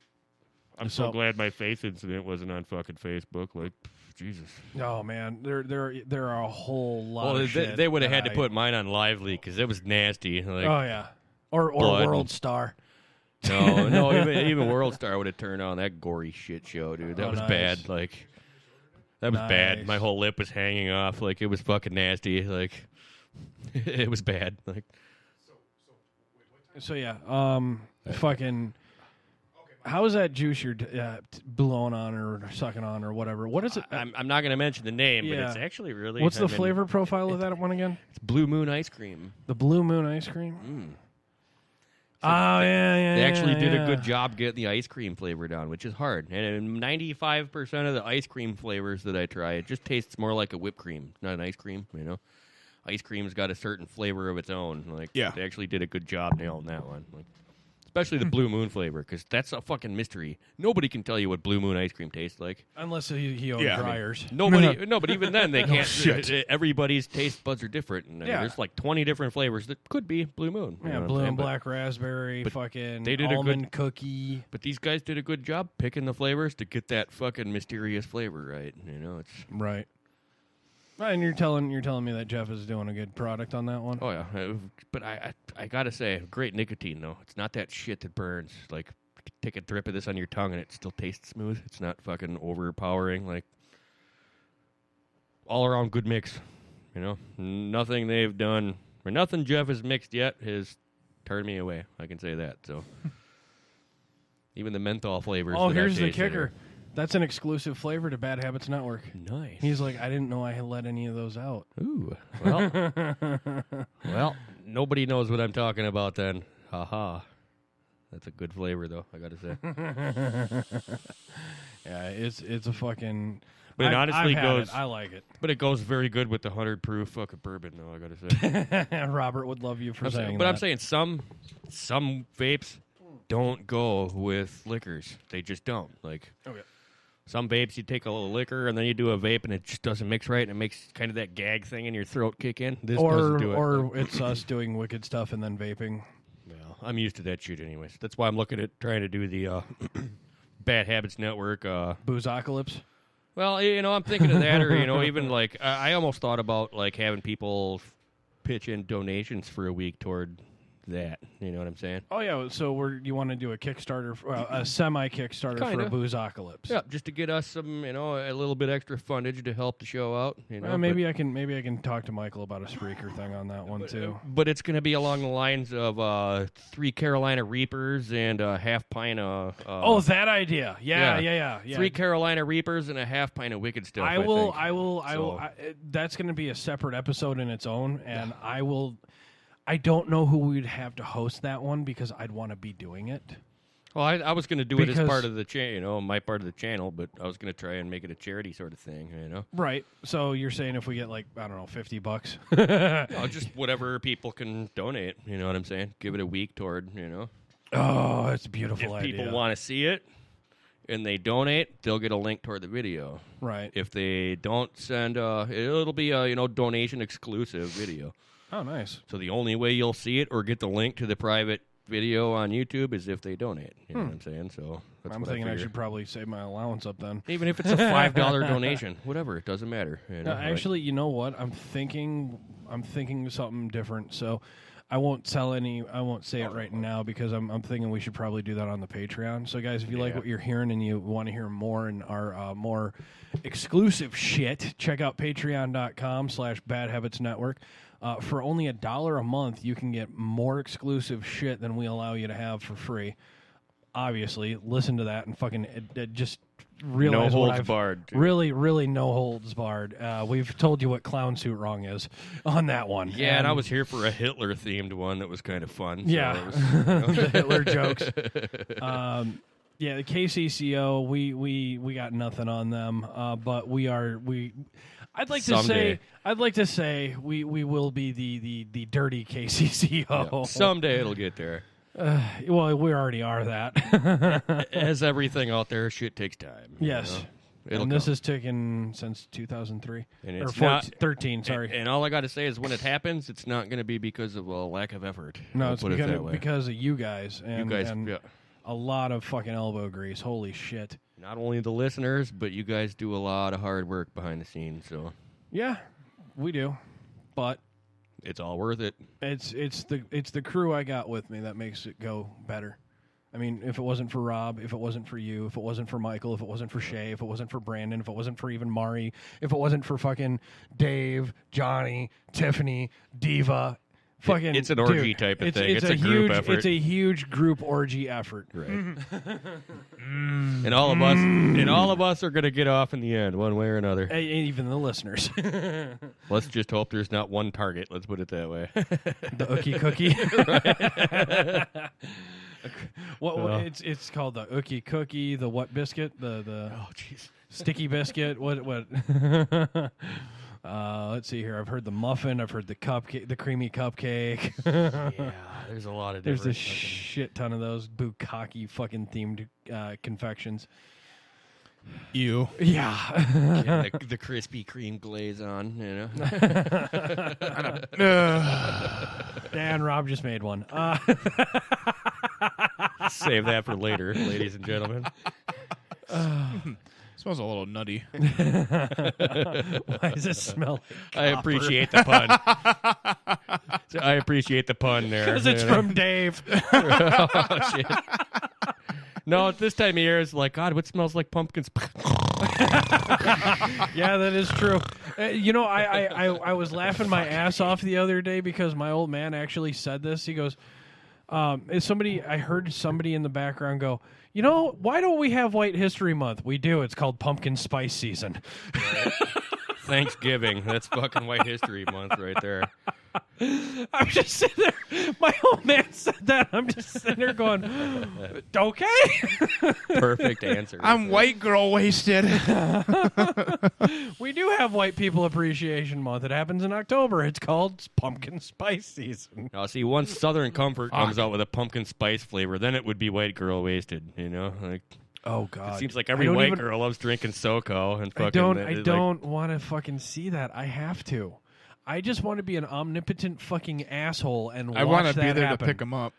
I'm so glad my face incident wasn't on fucking Facebook. Like, Jesus. Oh man, there are a whole lot. Well, of shit they would have that had to I- put mine on Lively because it was nasty. Like, Oh yeah, or blood World and- Star. no, even World Star would have turned on that gory shit show, dude. That Oh, was nice. bad. Like, that was Nice. bad. My whole lip was hanging off. Like, it was fucking nasty. Like, it was bad. Like, So yeah, fucking. How is that juice you're blowing on or sucking on or whatever? What is it? I'm not going to mention the name, Yeah. but it's actually really. What's the I mean, flavor profile of that one again? It's Blue Moon ice cream. The Blue Moon ice cream. Oh, yeah. They actually did yeah. a good job getting the ice cream flavor down, which is hard. And 95% of the ice cream flavors that I try, it just tastes more like a whipped cream, not an ice cream, you know? Ice cream's got a certain flavor of its own. Like, Yeah. They actually did a good job nailing that one. Like, especially the Blue Moon flavor, because that's a fucking mystery. Nobody can tell you what Blue Moon ice cream tastes like. Unless he owns dryers. Nobody, no, but even then, they can't. shit. Everybody's taste buds are different. And there's like 20 different flavors that could be Blue Moon. You know what I'm blue saying? and But- black raspberry, but fucking they did a almond good- cookie. But these guys did a good job picking the flavors to get that fucking mysterious flavor right. You know, it's Right. And you're telling me that Jeff is doing a good product on that one. oh yeah. But I gotta say, great nicotine though. It's not that shit that burns. Like, take a drip of this on your tongue and it still tastes smooth. It's not fucking overpowering. Like, all around good mix. You know, nothing they've done or nothing Jeff has mixed yet has turned me away. I can say that. So. Even the menthol flavors. Oh, that here's I've the tasted kicker. That's an exclusive flavor to Bad Habits Network. Nice. He's like, I didn't know I had let any of those out. Ooh. Well, nobody knows what I'm talking about then. Ha. That's a good flavor, though, I got to say. Yeah, it's a fucking... But it honestly I've had goes... it. I like it. But it goes very good with the 100 proof fucking bourbon, though, I got to say. Robert would love you for saying that. But I'm saying some vapes don't go with liquors. They just don't. Like... Okay. Some vapes, you take a little liquor, and then you do a vape, and it just doesn't mix right, and it makes kind of that gag thing in your throat kick in. This doesn't do it. Or it's us doing wicked stuff and then vaping. Well, I'm used to that shit anyways. That's why I'm looking at trying to do the Bad Habits Network. Boozocalypse? Well, you know, I'm thinking of that, or, you know, even, like, I almost thought about, like, having people pitch in donations for a week toward that. You know what I'm saying? Oh, yeah. So you want to do a Kickstarter, a semi-Kickstarter for a Boozocalypse? Yeah, just to get us some, you know, a little bit extra fundage to help the show out. You know, maybe I can talk to Michael about a Spreaker thing on that one too. But it's going to be along the lines of 3 Carolina Reapers and a half pint of. That idea. Yeah. 3 Carolina Reapers and a half pint of Wicked Stuff. I will. That's going to be a separate episode in its own, and I will. I don't know who we'd have to host that one because I'd want to be doing it. Well, I was going to do it as part of the my part of the channel, but I was going to try and make it a charity sort of thing, you know. Right. So you're saying if we get like I don't know $50, no, just whatever people can donate. You know what I'm saying? Give it a week toward, you know. Oh, it's a beautiful if idea. People want to see it and they donate, they'll get a link toward the video. Right. If they don't send, it'll be a donation exclusive video. Oh, nice. So the only way you'll see it or get the link to the private video on YouTube is if they donate. You know what I'm saying? So that's I'm thinking I should probably save my allowance up then. Even if it's a $5 donation, whatever, it doesn't matter. You know? Actually, you know what? I'm thinking of something different. So I won't say it right now because I'm thinking we should probably do that on the Patreon. So guys, if you like what you're hearing and you want to hear more in our more exclusive shit, check out patreon.com/badhabitsnetwork. For only $1 a month, you can get more exclusive shit than we allow you to have for free. Obviously, listen to that and fucking just realize no what holds I've barred. Dude. Really no holds barred. We've told you what clown suit wrong is on that one. Yeah, and I was here for a Hitler themed one that was kind of fun. Yeah, so it was, the Hitler jokes. Yeah, the KCCO, we got nothing on them, but I'd like to say we will be the dirty KCCO. Yeah, someday it'll get there. Well, we already are that. As everything out there, shit takes time. Yes. And this has taken since 2003. And or it's 13, sorry. And all I got to say is when it happens, it's not going to be because of a lack of effort. No, it's because of you guys. And, yeah. A lot of fucking elbow grease. Holy shit. Not only the listeners, but you guys do a lot of hard work behind the scenes. So yeah, we do. But it's all worth it. It's the crew I got with me that makes it go better. I mean, if it wasn't for Rob, if it wasn't for you, if it wasn't for Michael, if it wasn't for Shay, if it wasn't for Brandon, if it wasn't for even Mari, if it wasn't for fucking Dave, Johnny, Tiffany, Diva, Fucking, It's an orgy dude, type of thing. It's It's a huge, group effort. It's a huge group orgy effort. Right. And all of us are going to get off in the end, one way or another. Even the listeners. Let's just hope there's not one target. Let's put it that way. The Ookie Cookie. It's called the Ookie Cookie. The what biscuit? The sticky biscuit. What? Let's see here. I've heard the muffin. I've heard the cupcake, the creamy cupcake. Yeah, there's a lot of different. There's a shit ton of those bukkake fucking themed confections. You. Yeah. Yeah, the Krispy Kreme glaze on, you know. Dan, Rob just made one. Save that for later, ladies and gentlemen. Smells a little nutty. Why does it smell like I appreciate the pun. I appreciate the pun there. Because it's from Dave. Oh, shit. No, at this time of year, it's like, God, what smells like pumpkins? Yeah, that is true. You know, I was laughing my ass off the other day because my old man actually said this. He goes, I heard somebody in the background go, you know, why don't we have White History Month? We do. It's called Pumpkin Spice Season. Thanksgiving. That's fucking White History Month right there. I'm just sitting there. My old man said that. I'm just sitting there going, okay. Perfect answer. I'm white girl wasted. We do have White People Appreciation Month. It happens in October. It's called Pumpkin Spice Season. Now, see, once Southern Comfort comes out with a pumpkin spice flavor, then it would be white girl wasted, you know? Like, oh, God. it seems like every white girl loves drinking SoCo. And fucking, I don't want to fucking see that. I have to. I just want to be an omnipotent fucking asshole and watch I want to that be there happen. to pick them up.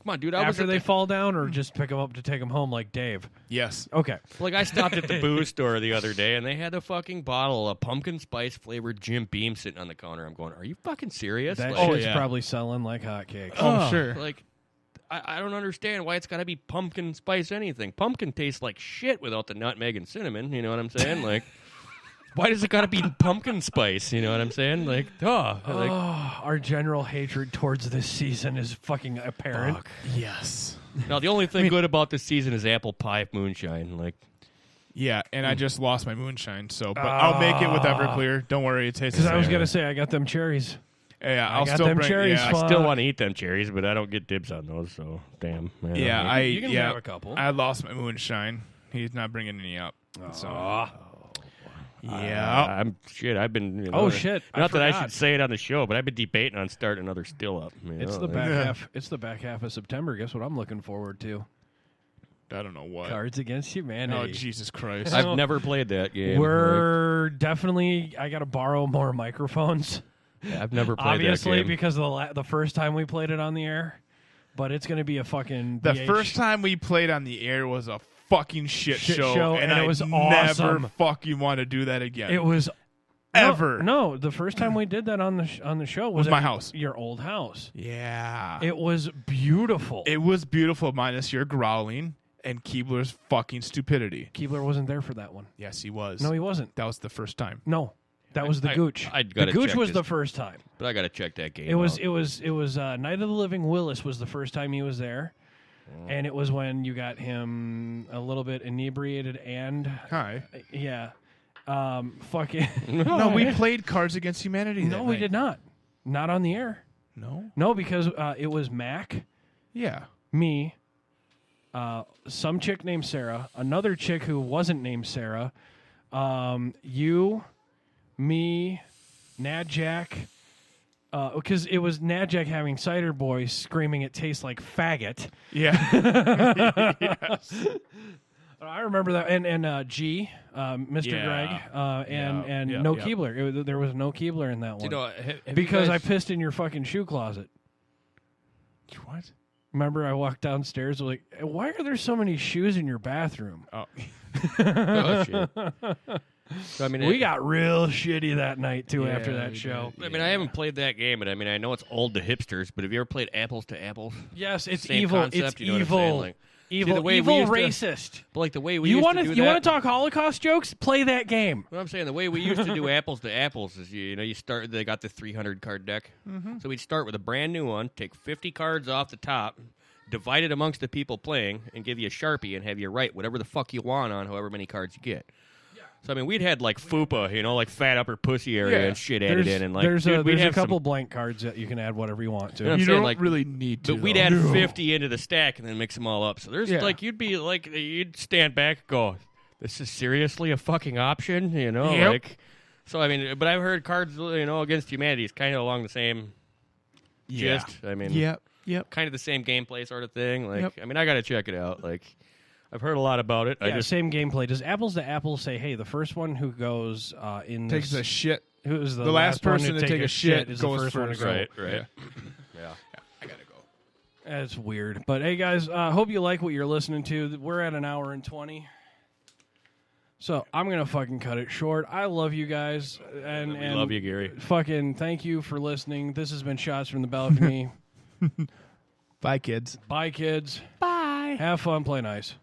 Come on, dude. After they fall down, or just pick them up to take them home like Dave? Yes. Okay. Like, I stopped at the booze store the other day, and they had a fucking bottle of pumpkin spice flavored Jim Beam sitting on the counter. I'm going, are you fucking serious? That Like, shit's probably selling like hotcakes. Oh, sure. Like, I don't understand why it's got to be pumpkin spice anything. Pumpkin tastes like shit without the nutmeg and cinnamon. You know what I'm saying? Like, why does it got to be pumpkin spice? You know what I'm saying? Like, our general hatred towards this season is fucking apparent. Fuck. Yes. Now, the only thing good about this season is apple pie moonshine. Like, Yeah, and I just lost my moonshine, so but I'll make it with Everclear. Don't worry, it tastes the Because same. I was gonna say I got them cherries. Yeah, I I'll got still them bring cherries. Yeah, I still want to eat them cherries, but I don't get dibs on those. So damn. Man. yeah, You can have a couple. I lost my moonshine. He's not bringing any up. So, yeah. I've been. You know, Oh, shit, I Not that I forgot. should say it on the show, but I've been debating on starting another still up. You It's know, the like- back half. It's the back half of September. Guess what I'm looking forward to? I don't know what. Cards Against Humanity. Oh, Jesus Christ. I've never played that game. We're definitely. I got to borrow more microphones. Like, I've never played Obviously, that game. because of the first time we played it on the air. But it's going to be a fucking. The first time we played on the air was a fucking shit show, and I it was never awesome. fucking want to do that again. It was ever. No, the first time we did that on the show was my at house. Your old house. Yeah. It was beautiful. It was beautiful, minus your growling and Keebler's fucking stupidity. Keebler wasn't there for that one. Yes, he was. No, he wasn't. That was the first time. No, that was the Gooch. I The gotta Gooch check was this. the first time. But I got to check that game. It was out. Night of the Living Willis was the first time he was there, Oh. and it was when you got him a little bit inebriated and Hi. yeah, fucking No, we played Cards Against Humanity. no, we did not on the air. No. Because it was Mac, Yeah. me, some chick named Sarah, another chick who wasn't named Sarah, you, me, Nad-Jack. Because it was Nad-Jack having cider boy screaming it tastes like faggot. Yeah. Yes. I remember that, and G, Mr. Yeah. Greg, and Yeah. no Yeah. Keebler. There was no Keebler in that one. You know, have because you I guys, pissed in your fucking shoe closet. What? Remember, I walked downstairs like, why are there so many shoes in your bathroom? Oh. Oh, shit. So, I mean, We got real shitty that night too after that we show. did. I mean, I haven't played that game, but I mean, I know it's old to hipsters. But have you ever played Apples to Apples? Yes, it's Same evil. concept, It's you know what I'm saying? evil. Like, Evil, the way evil we used racist. But like the way we You used want to do you that. want to talk Holocaust jokes? Play that game. What I'm saying, the way we used to do apples to apples is you start. They got the 300 card deck, so we'd start with a brand new one, take 50 cards off the top, divide it amongst the people playing, and give you a Sharpie and have you write whatever the fuck you want on however many cards you get. So I mean, we'd had like FUPA, like fat upper pussy area and shit added in, and like there's we'd a have couple some, blank cards that you can add whatever you want to. I'm You saying, don't like, really need to. But we'd though. add 50 into the stack and then mix them all up. So there's like you'd stand back and go, this is seriously a fucking option, Yep. like. So I mean, but I've heard cards, against humanity is kind of along the same gist. I mean, Yep. kind of the same gameplay sort of thing. Like, Yep. I mean, I got to check it out. Like, I've heard a lot about it. Yeah, same gameplay. Does Apples to Apples say, hey, the first one who goes in Takes this, a shit. who is The last one person to take a shit is goes the first one to first. go. Right. Yeah. I gotta go. That's weird. But hey, guys, hope you like what you're listening to. We're at an hour and 20. So I'm going to fucking cut it short. I love you guys. And love you, Gary. Fucking thank you for listening. This has been Shots from the Balcony. Bye, kids. Bye, kids. Bye. Have fun. Play nice.